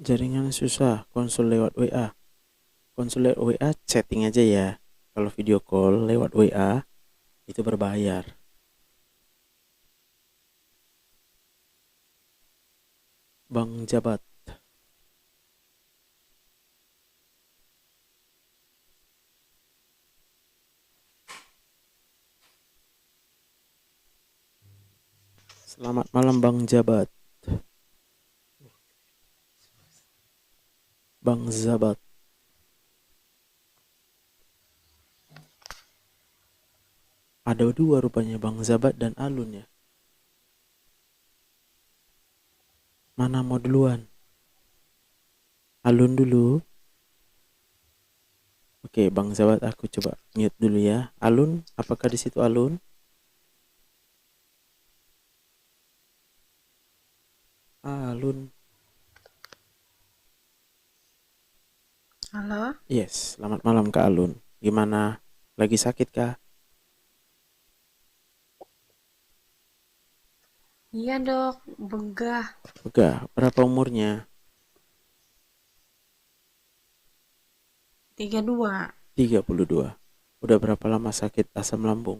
Jaringan susah, konsul lewat WA. Konsul lewat WA chatting aja ya. Kalau video call lewat WA itu berbayar. Bang Jabat. Selamat malam Bang Jabat. Bang Zabat. Ada dua rupanya, Bang Zabat dan Alun ya. Mana mau duluan? Alun dulu. Oke, Bang Zabat aku coba mute dulu ya. Alun, apakah di situ Alun? Alun. Halo? Yes, selamat malam Kak Alun. Gimana? Lagi sakit kah? Iya dok, begah. Enggak, berapa umurnya? 32. 32. Udah berapa lama sakit asam lambung?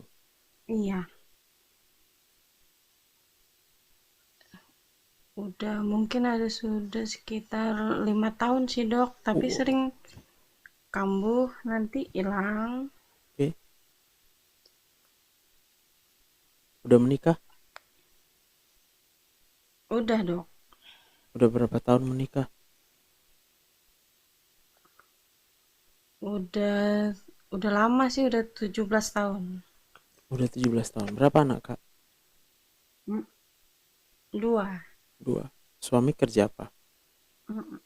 Iya, udah mungkin ada sudah sekitar 5 tahun sih dok, tapi Oke. sering kambuh nanti hilang. Udah menikah? Udah dok, Udah berapa tahun menikah? udah udah lama sih, udah 17 tahun. Udah 17 tahun. Berapa anak Kak? Mm, Dua. Dua. Suami kerja apa? Mm,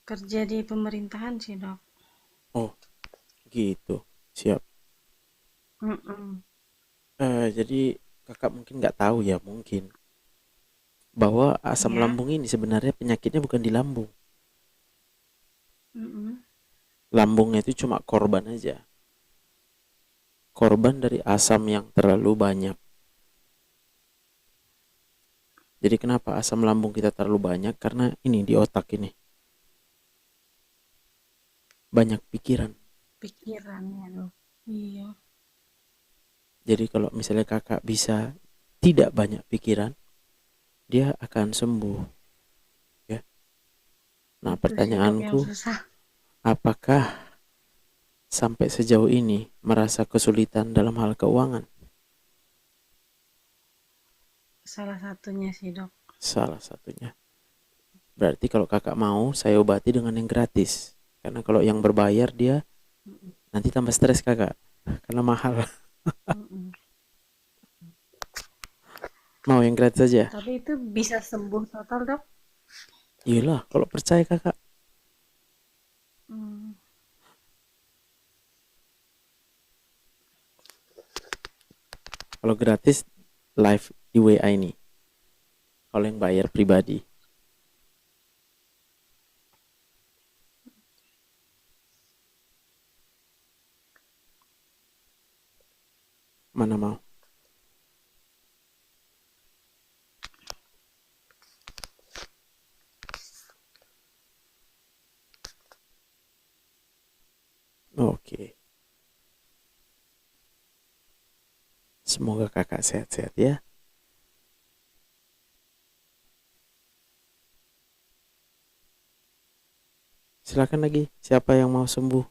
Kerja di pemerintahan sih dok. Oh, gitu. Siap. Mm-mm. Jadi kakak mungkin nggak tahu ya mungkin bahwa asam Ya. lambung ini sebenarnya penyakitnya bukan di lambung. Mm-mm. Lambungnya itu cuma korban aja. Korban dari asam yang terlalu banyak. Jadi kenapa asam lambung kita terlalu banyak? Karena ini di otak ini banyak pikiran. Pikirannya dok. Iya. Jadi kalau misalnya kakak bisa tidak banyak pikiran, dia akan sembuh. Ya. Nah Itu sih dok yang pertanyaanku, susah. apakah sampai sejauh ini merasa kesulitan dalam hal keuangan? Salah satunya sih dok. Salah satunya. Berarti kalau kakak mau, saya obati dengan yang gratis. Karena kalau yang berbayar dia Mm-mm. nanti tambah stres kakak. Karena mahal. Mm-mm. Mau yang gratis aja? Tapi itu bisa sembuh total dok. Iyalah, kalau percaya kakak. Hmm. Kalau gratis, live di WA ini. Kalau yang bayar pribadi. Mana mau? Oke. Semoga kakak sehat-sehat ya. Silakan lagi. Siapa yang mau sembuh?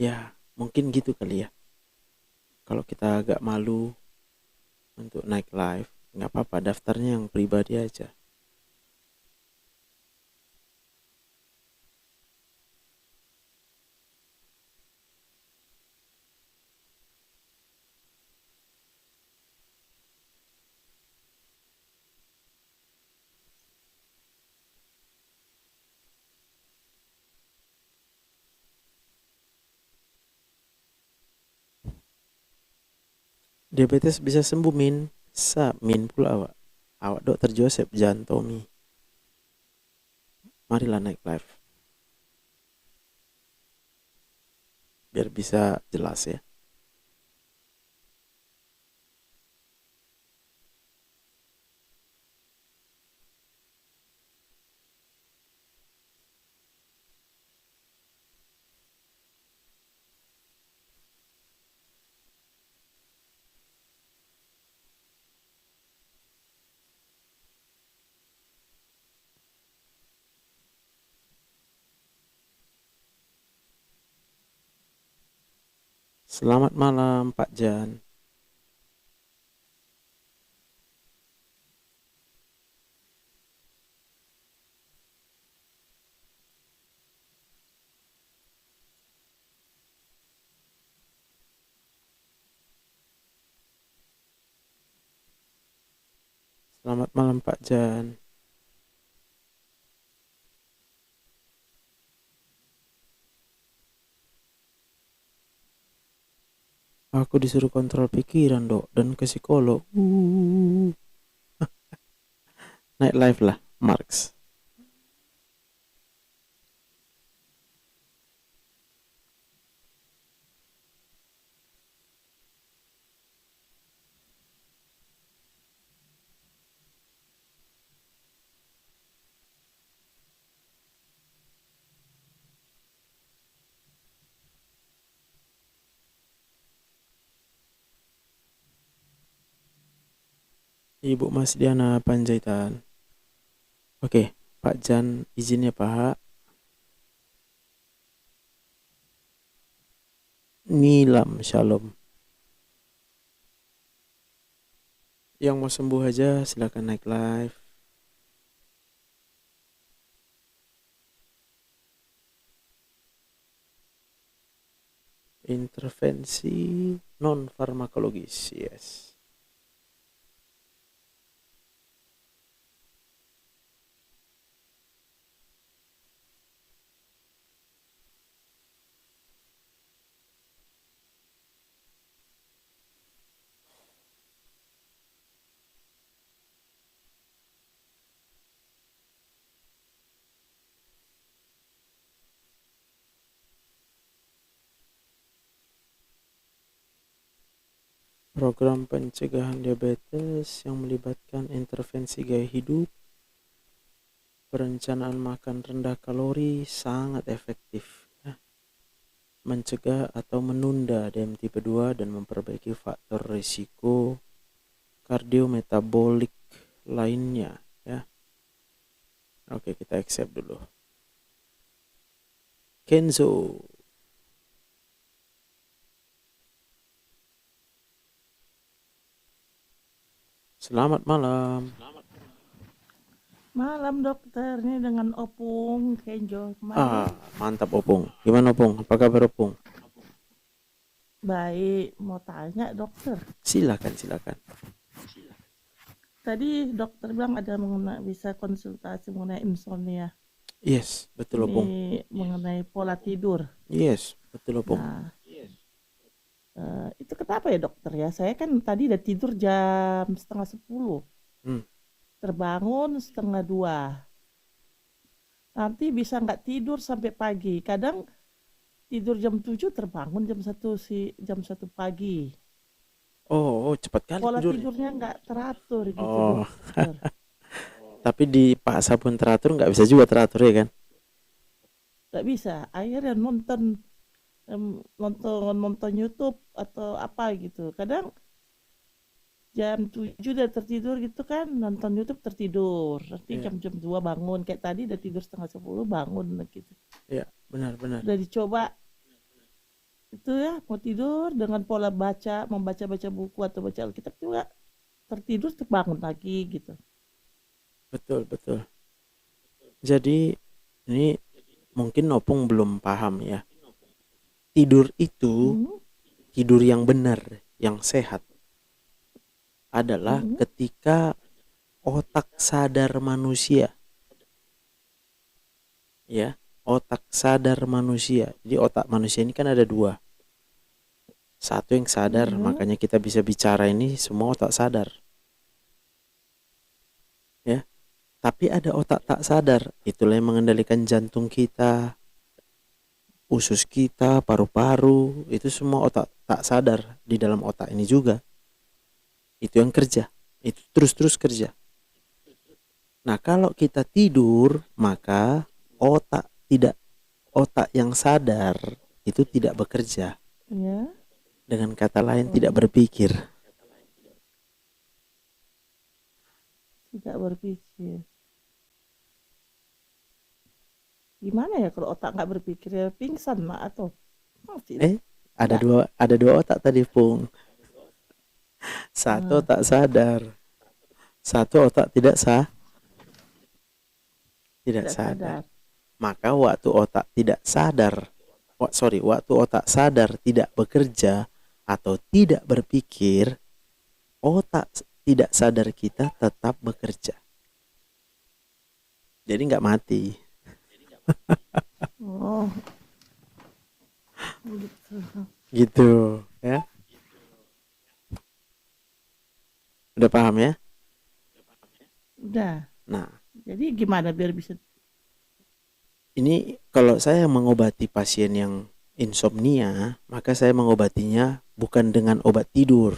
Ya, mungkin gitu kali ya. Kalau kita agak malu untuk naik live, nggak apa-apa. Daftarnya yang pribadi aja. Diabetes bisa sembuh min. Min pula awak. Awak dokter Joseph Jantomi. Marilah naik live. Biar bisa jelas ya. Selamat malam Pak Jan. Selamat malam Pak Jan. Aku disuruh kontrol pikiran dok dan ke psikolog. Naik live lah, Marx. Ibu Mas Diana Panjaitan. Oke, Pak Jan izin ya Pak. Nilam Shalom. Yang mau sembuh aja silakan naik live. Intervensi non farmakologis, yes. Program pencegahan diabetes yang melibatkan intervensi gaya hidup, perencanaan makan rendah kalori sangat efektif ya. Mencegah atau menunda DM tipe 2 dan memperbaiki faktor risiko kardiometabolik lainnya ya. Oke, kita accept dulu. Kenzo. Selamat malam. Malam dokter, ini dengan Opung Kenjo kemarin. Mantap Opung. Gimana Opung? Apa kabar Opung? Baik, mau tanya dokter. Silakan. Tadi dokter bilang ada bisa konsultasi mengenai insomnia. Yes, betul Opung. Ini mengenai pola tidur. Yes, betul Opung. Nah, itu kenapa ya dokter ya? Saya kan tadi udah tidur jam 9:30. Terbangun 1:30. Nanti bisa nggak tidur sampai pagi. Kadang tidur jam 7 terbangun jam 1 pagi. Oh, cepat kali Pola tidur. tidurnya nggak teratur gitu dokter. Tapi dipaksa pun teratur nggak bisa juga teratur ya kan? Nggak bisa. Akhirnya nonton YouTube atau apa gitu. Kadang jam 7 udah tertidur gitu kan, nonton YouTube tertidur. Nanti jam 2 bangun. Kayak tadi udah tidur 9:30 bangun gitu. Iya, benar. Udah dicoba itu ya, mau tidur dengan pola membaca buku atau baca Alkitab juga tertidur terbangun lagi gitu. Betul. Jadi ini mungkin Opung belum paham ya. Tidur itu tidur yang benar, yang sehat adalah ketika otak sadar manusia. Ya, otak sadar manusia. Jadi otak manusia ini kan ada dua. Satu yang sadar, makanya kita bisa bicara ini semua otak sadar. Ya. Tapi ada otak tak sadar, itulah yang mengendalikan jantung kita, usus kita, paru-paru, itu semua otak tak sadar di dalam otak ini juga. Itu yang kerja, itu terus kerja. Nah, kalau kita tidur, maka otak yang sadar itu tidak bekerja. Ya. Dengan kata lain tidak berpikir. Tidak berpikir. Gimana ya kalau otak nggak berpikir ya pingsan mak atau ada dua otak tadi Pung. Satu otak sadar, satu otak tidak sadar. Maka waktu otak sadar tidak bekerja atau tidak berpikir, otak tidak sadar kita tetap bekerja. Jadi nggak mati. Oh, gitu. Gitu ya. Udah paham ya? Udah. Nah, Jadi gimana biar bisa? ini kalau saya mengobati pasien yang insomnia, maka saya mengobatinya bukan dengan obat tidur.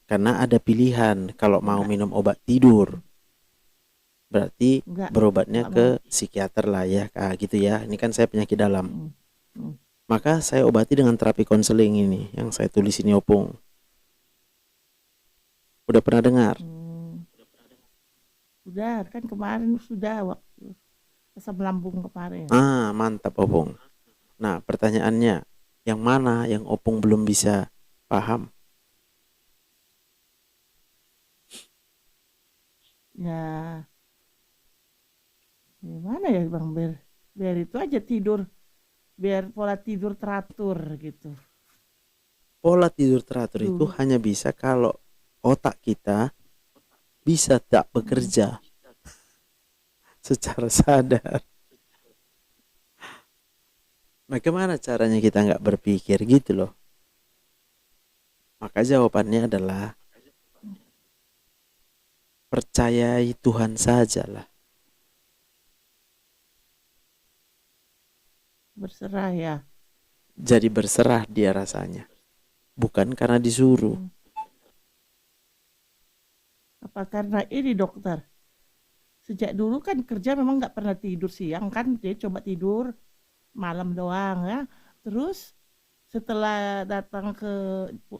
Karena ada pilihan kalau mau Enggak, minum obat tidur. Berarti enggak berobatnya mau. ke psikiater lah ya, gitu ya. Ini kan saya penyakit dalam. Hmm, hmm. Maka saya obati dengan terapi konseling ini yang saya tulis ini, Opung. Udah pernah dengar? Hmm. Udah kan kemarin sudah waktu asam lambung kemarin. Ah, mantap Opung. Nah, pertanyaannya, yang mana yang Opung belum bisa paham? Ya, gimana ya Bang biar itu aja tidur, biar pola tidur teratur gitu. Pola tidur teratur itu Dulu. hanya bisa kalau otak kita bisa tak Hmm. bekerja secara sadar. Bagaimana caranya kita nggak berpikir gitu loh? Maka jawabannya adalah percayai Tuhan sajalah. Berserah ya. Jadi berserah dia rasanya. Bukan karena disuruh. Hmm. Apa karena ini dokter? Sejak dulu kan kerja memang nggak pernah tidur siang kan, jadi coba tidur malam doang ya. Terus setelah datang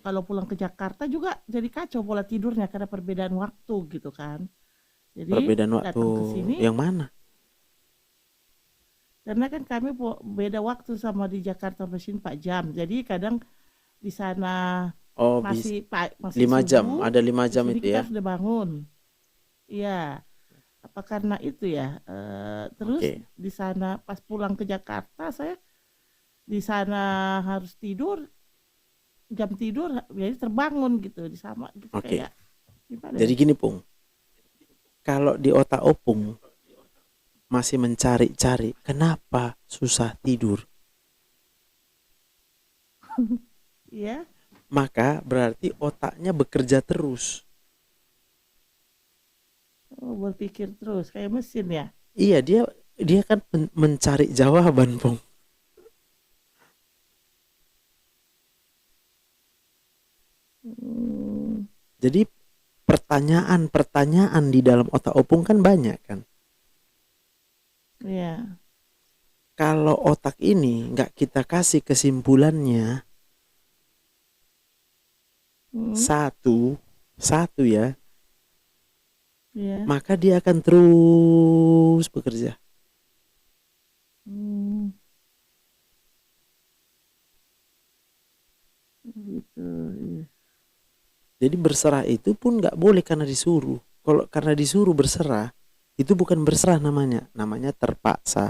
kalau pulang ke Jakarta juga jadi kacau pola tidurnya karena perbedaan waktu gitu kan. Jadi Perbedaan waktu datang ke sini yang mana? karena kan kami beda waktu sama di Jakarta sama sini 4 jam. Jadi kadang di sana Oh, masih 5 jam. subuh, Ada 5 di jam sini itu kita ya. sudah bangun. Iya, apa karena itu ya? Terus Oke. di sana pas pulang ke Jakarta saya di sana harus tidur jam tidur jadi terbangun gitu di sama gitu Oke. kayak gimana Jadi ya? gini, Pung. Kalau di otak Opung masih mencari-cari kenapa susah tidur, Iya, maka berarti otaknya bekerja terus. berpikir terus kayak mesin ya. Iya, dia kan mencari jawaban, Pung. Hmm, Jadi pertanyaan-pertanyaan di dalam otak Opung kan banyak kan. iya. Kalau otak ini nggak kita kasih kesimpulannya Hmm, satu ya, iya. maka dia akan terus bekerja. Hmm, gitu. Iya. Jadi berserah itu pun nggak boleh karena disuruh. Kalau karena disuruh berserah, itu bukan berserah namanya terpaksa.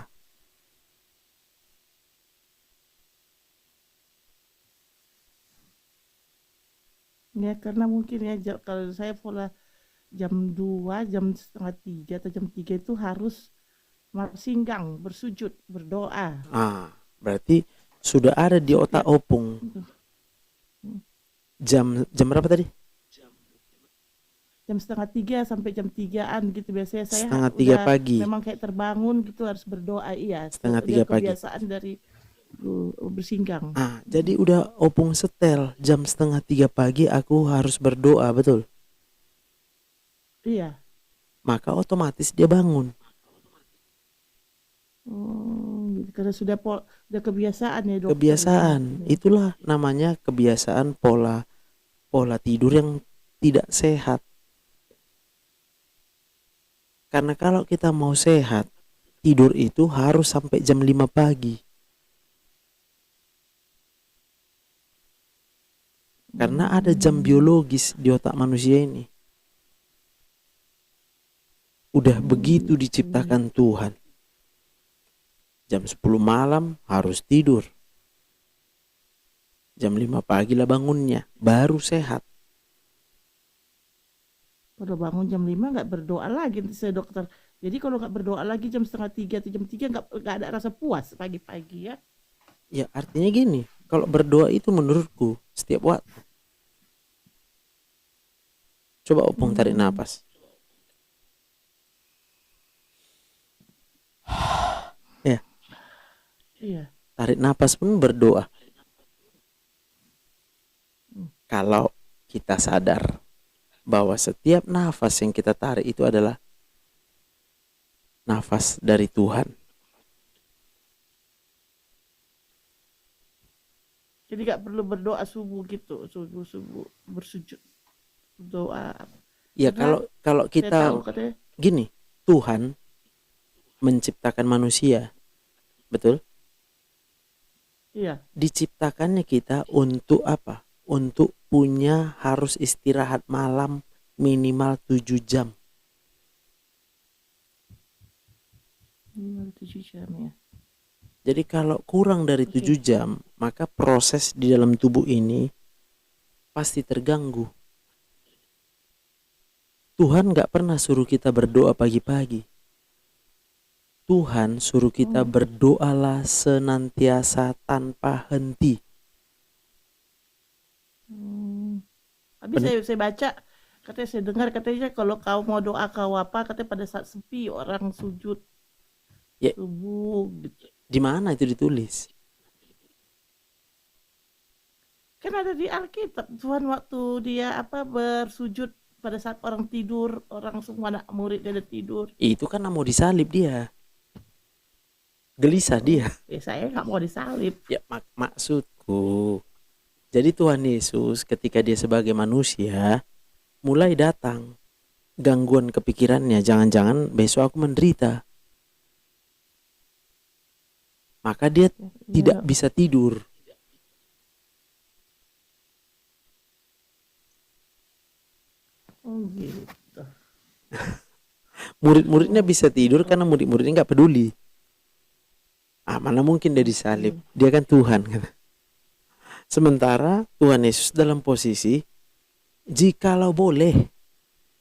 Ya karena mungkin ya kalau saya pola jam 2 jam setengah 3 atau jam 3 itu harus singgang, bersujud, berdoa. Ah, berarti sudah ada di otak Setiap Opung. Jam berapa tadi? jam setengah 3 sampai jam 3-an gitu biasanya saya Setengah 3 udah pagi. memang kayak terbangun gitu harus berdoa iya Setengah dia 3 pagi. kebiasaan dari bersinggang. Jadi udah Opung setel jam setengah 3 pagi aku harus berdoa, betul? Iya. Maka otomatis dia bangun. Gitu. Karena udah kebiasaan ya dokter. Kebiasaan. Ya. Itulah namanya kebiasaan pola tidur yang tidak sehat. Karena kalau kita mau sehat, tidur itu harus sampai jam 5 pagi. Karena ada jam biologis di otak manusia ini. Udah begitu diciptakan Tuhan. Jam 10 malam harus tidur. Jam 5 pagi lah bangunnya, baru sehat. Kalau bangun jam 5 nggak berdoa lagi nanti saya dokter. Jadi kalau nggak berdoa lagi jam setengah 3 atau jam 3 nggak ada rasa puas pagi-pagi ya. Ya artinya gini, kalau berdoa itu menurutku setiap waktu. Coba Opung tarik Hmm, napas. Ya, iya. tarik napas pun berdoa. Hmm. Kalau kita sadar bahwa setiap nafas yang kita tarik itu adalah nafas dari Tuhan. Jadi nggak perlu berdoa subuh gitu, subuh bersujud doa. Ya Karena kalau saya tahu kita katanya, gini, Tuhan menciptakan manusia, betul? iya. Diciptakannya kita untuk apa? Untuk punya harus istirahat malam minimal 7 jam. 7 jam ya. Jadi kalau kurang dari Oke. 7 jam, maka proses di dalam tubuh ini pasti terganggu. Tuhan gak pernah suruh kita berdoa pagi-pagi. Tuhan suruh kita Hmm. berdoalah senantiasa tanpa henti. Tapi saya baca, katanya saya dengar katanya kalau kau mau doa kau apa, katanya pada saat sepi orang sujud Ya, subuh gitu. di mana itu ditulis? Kan ada di Alkitab Tuhan waktu dia bersujud pada saat orang tidur, orang semua anak murid dia ada tidur. Itu kan mau disalib dia. Gelisah dia. Ya saya nggak mau disalib. Ya maksudku. Jadi Tuhan Yesus ketika dia sebagai manusia mulai datang gangguan kepikirannya, jangan-jangan besok aku menderita. Maka dia tidak Ya, bisa tidur. gitu. Murid-muridnya bisa tidur karena murid-muridnya nggak peduli. Mana mungkin dia disalib? Dia kan Tuhan. Sementara Tuhan Yesus dalam posisi jikalau boleh,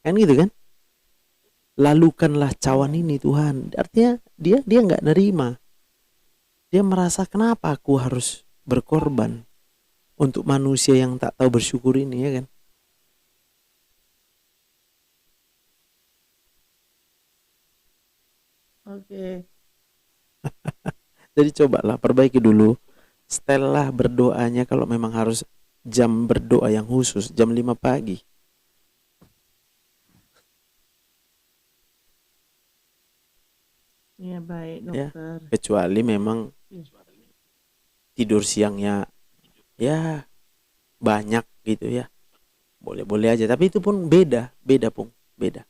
kan gitu kan? Lalukanlah cawan ini Tuhan. Artinya dia nggak nerima. Dia merasa kenapa aku harus berkorban untuk manusia yang tak tahu bersyukur ini, ya kan? Oke. Jadi cobalah perbaiki dulu. Setelah berdoanya kalau memang harus jam berdoa yang khusus jam 5 pagi. Ya baik Ya, dokter. kecuali memang tidur siangnya ya banyak gitu ya. Boleh-boleh aja, tapi itu pun beda Pung, beda.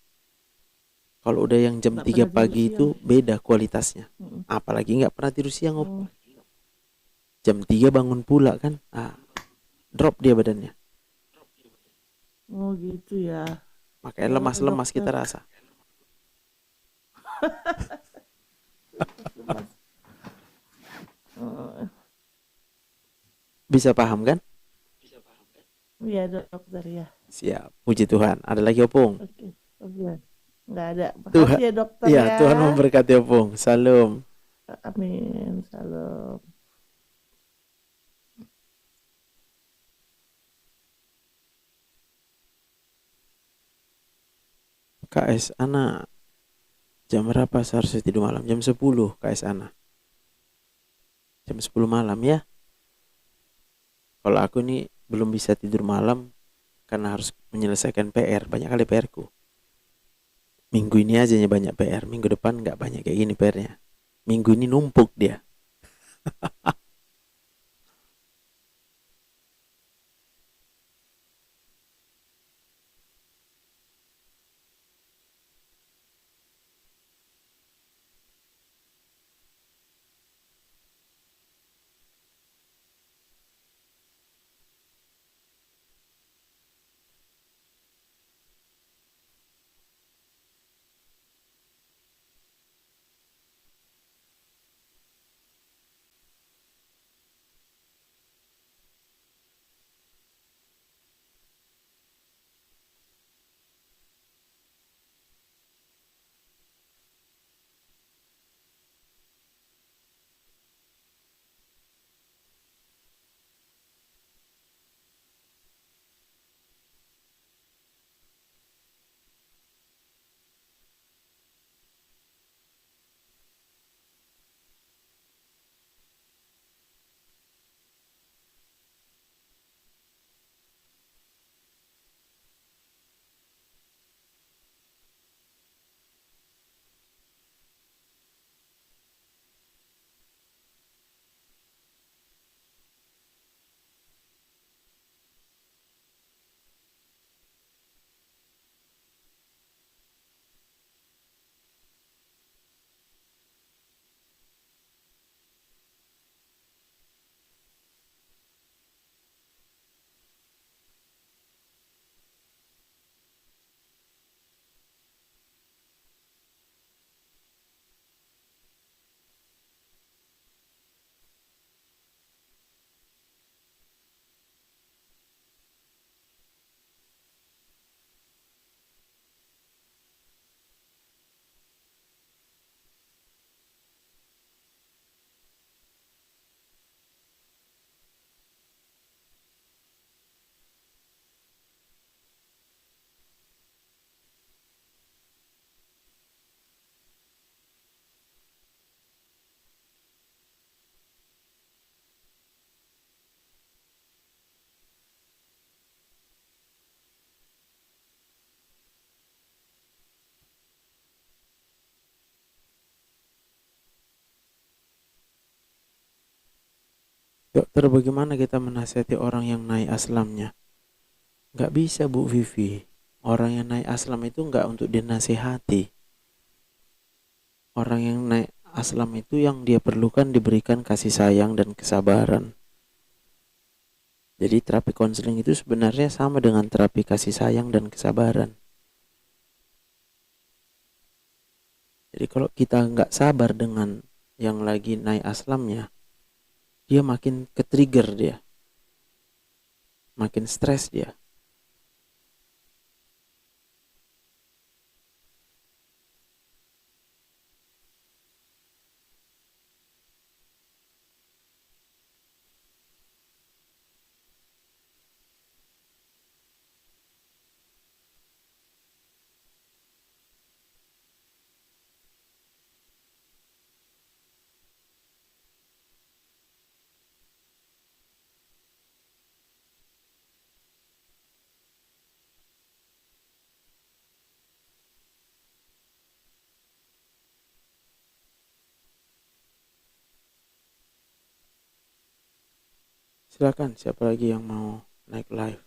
Kalau udah yang jam Nggak 3 pernah tidur pagi siang. itu beda kualitasnya. Mm-mm. Apalagi nggak pernah tidur siang, Oh, jam 3 bangun pula kan. Drop dia badannya. oh gitu ya. Makanya Oh, lemas-lemas dokter. kita rasa. Oh, Bisa paham kan? iya dokter ya. Siap. Puji Tuhan. Ada lagi Opung? Oke. Oke. Nggak ada. Tuhan, Makasih ya dokter ya, ya. Tuhan memberkati Opung. Salam. Amin. Salam. KS Ana, jam berapa seharusnya tidur malam? Jam 10 KS Ana. Jam 10 malam ya. Kalau aku nih belum bisa tidur malam karena harus menyelesaikan PR. Banyak kali PR ku. Minggu ini aja banyak PR. Minggu depan nggak banyak kayak gini PR-nya. Minggu ini numpuk dia. Dokter, bagaimana kita menasihati orang yang naik aslamnya? Nggak bisa, Bu Vivi. Orang yang naik aslam itu nggak untuk dinasihati. Orang yang naik aslam itu yang dia perlukan diberikan kasih sayang dan kesabaran. Jadi terapi konseling itu sebenarnya sama dengan terapi kasih sayang dan kesabaran. Jadi kalau kita nggak sabar dengan yang lagi naik aslamnya, dia makin ke-trigger dia. Makin stres dia. Silakan, siapa lagi yang mau naik live?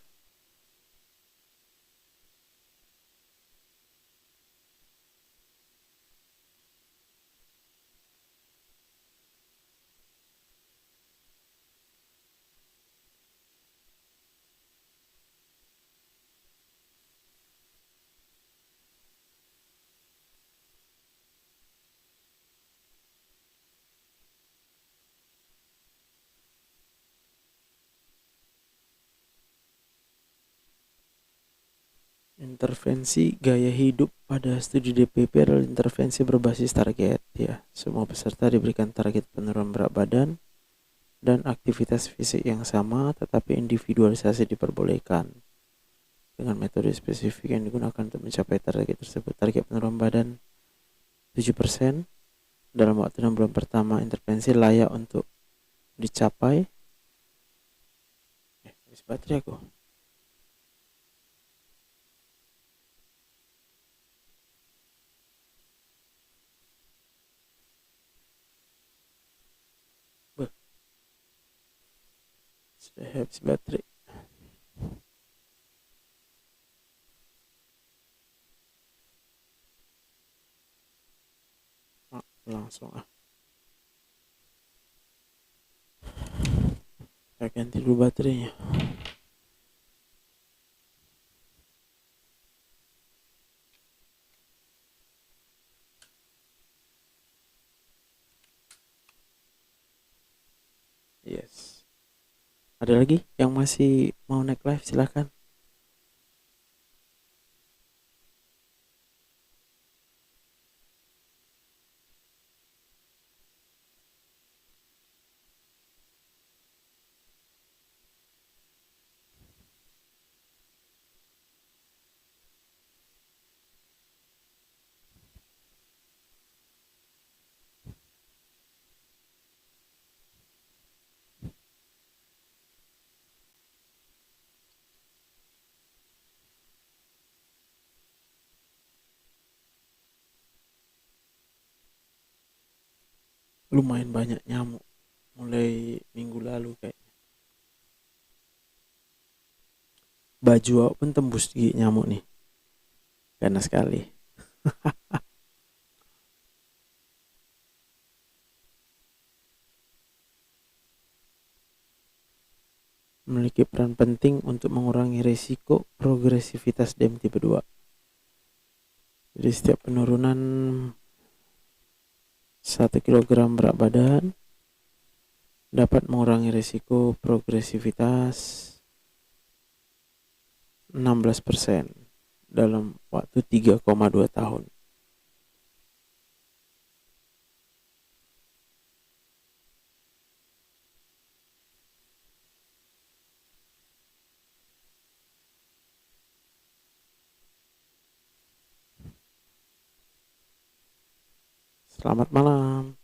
Intervensi gaya hidup pada studi DPP adalah intervensi berbasis target, ya. Semua peserta diberikan target penurunan berat badan dan aktivitas fisik yang sama, tetapi individualisasi diperbolehkan dengan metode spesifik yang digunakan untuk mencapai target tersebut. Target penurunan badan 7% dalam waktu 6 bulan pertama intervensi layak untuk dicapai. Habis baterai aku. Sudah habis baterai. Langsung saya ganti dulu baterainya. Yes. Ada lagi yang masih mau naik live, silakan. Lumayan banyak nyamuk mulai minggu lalu kayak. Baju aku pun tembus gigi nyamuk nih. Ganas sekali. Memiliki peran penting untuk mengurangi risiko progresivitas DM tipe 2. Jadi setiap penurunan 1 kilogram berat badan dapat mengurangi risiko progresivitas 16% dalam waktu 3,2 tahun. Selamat malam.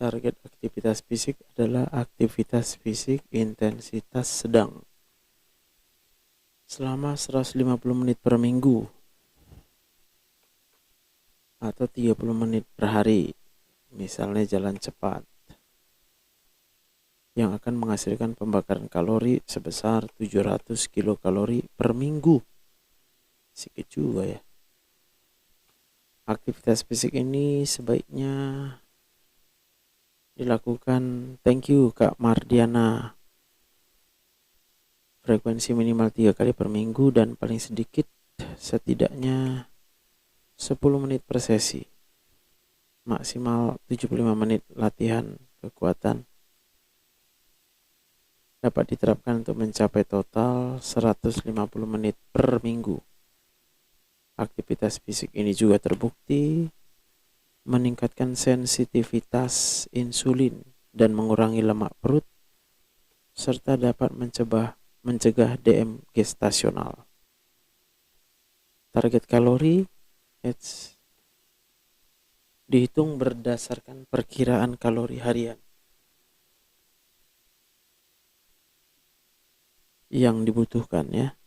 Target aktivitas fisik adalah aktivitas fisik intensitas sedang selama 150 menit per minggu atau 30 menit per hari, misalnya jalan cepat, yang akan menghasilkan pembakaran kalori sebesar 700 kilokalori per minggu. Sedikit juga ya. Aktivitas fisik ini sebaiknya dilakukan, thank you Kak Mardiana, frekuensi minimal 3 kali per minggu dan paling sedikit setidaknya 10 menit per sesi, maksimal 75 menit latihan kekuatan. Dapat diterapkan untuk mencapai total 150 menit per minggu. Aktivitas fisik ini juga terbukti meningkatkan sensitivitas insulin dan mengurangi lemak perut, serta dapat mencegah DM gestasional. Target kalori dihitung berdasarkan perkiraan kalori harian yang dibutuhkan ya.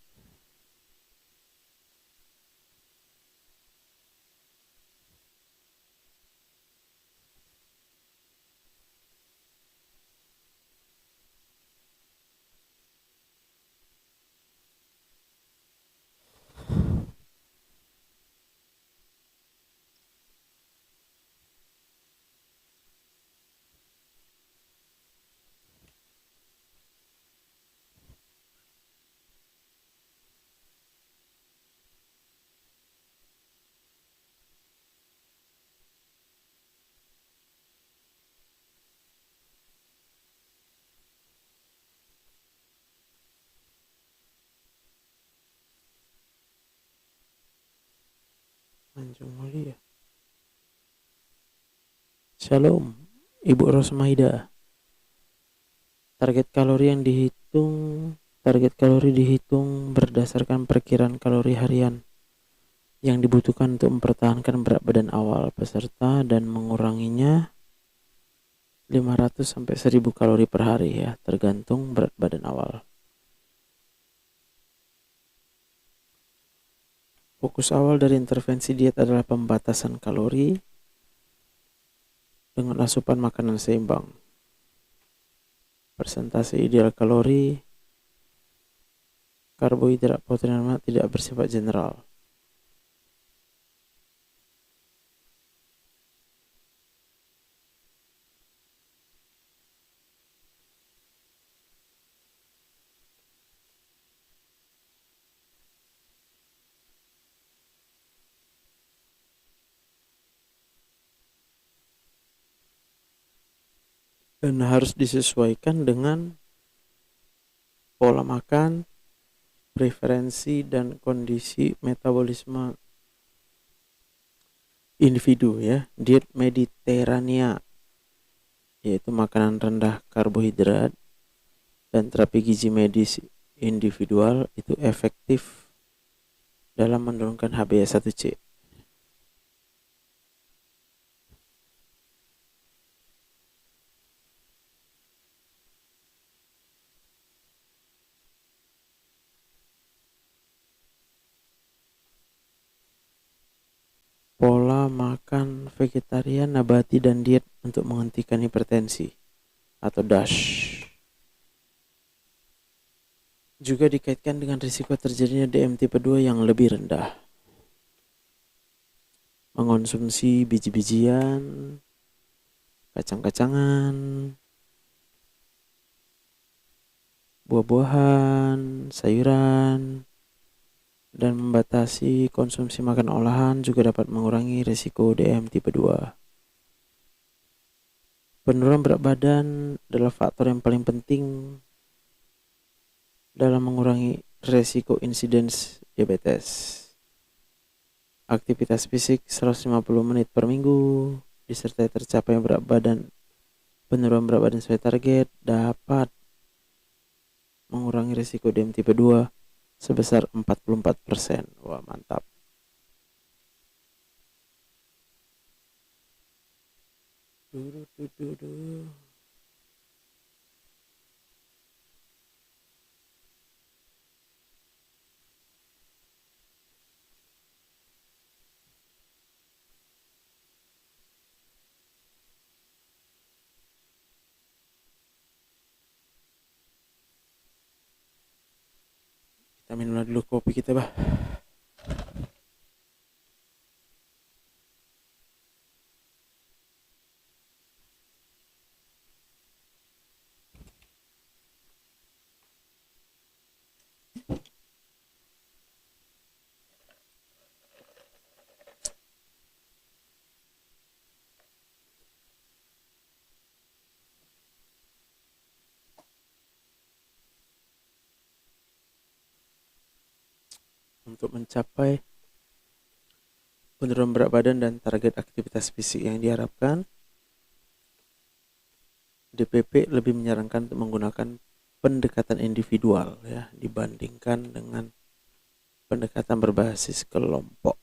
Anjung mulia. Shalom, Ibu Rosmaida. Target kalori dihitung berdasarkan perkiraan kalori harian yang dibutuhkan untuk mempertahankan berat badan awal peserta dan menguranginya 500 sampai 1000 kalori per hari ya, tergantung berat badan awal. Fokus awal dari intervensi diet adalah pembatasan kalori dengan asupan makanan seimbang. Persentase ideal kalori, karbohidrat, protein, dan lemak tidak bersifat general. Dan harus disesuaikan dengan pola makan, preferensi, dan kondisi metabolisme individu ya. Diet Mediterania, yaitu makanan rendah karbohidrat dan terapi gizi medis individual, itu efektif dalam menurunkan HbA1c. Pola makan vegetarian, nabati, dan diet untuk menghentikan hipertensi atau DASH juga dikaitkan dengan risiko terjadinya DM tipe 2 yang lebih rendah. Mengonsumsi biji-bijian, kacang-kacangan, buah-buahan, sayuran, dan membatasi konsumsi makan olahan juga dapat mengurangi risiko DM tipe 2. Penurunan berat badan adalah faktor yang paling penting dalam mengurangi risiko insiden diabetes. Aktivitas fisik 150 menit per minggu disertai tercapai penurunan berat badan sesuai target dapat mengurangi risiko DM tipe 2 sebesar 44%. Wah, mantap. Kita minum dulu kopi kita, bah. Untuk mencapai penurunan berat badan dan target aktivitas fisik yang diharapkan, DPP lebih menyarankan untuk menggunakan pendekatan individual ya dibandingkan dengan pendekatan berbasis kelompok.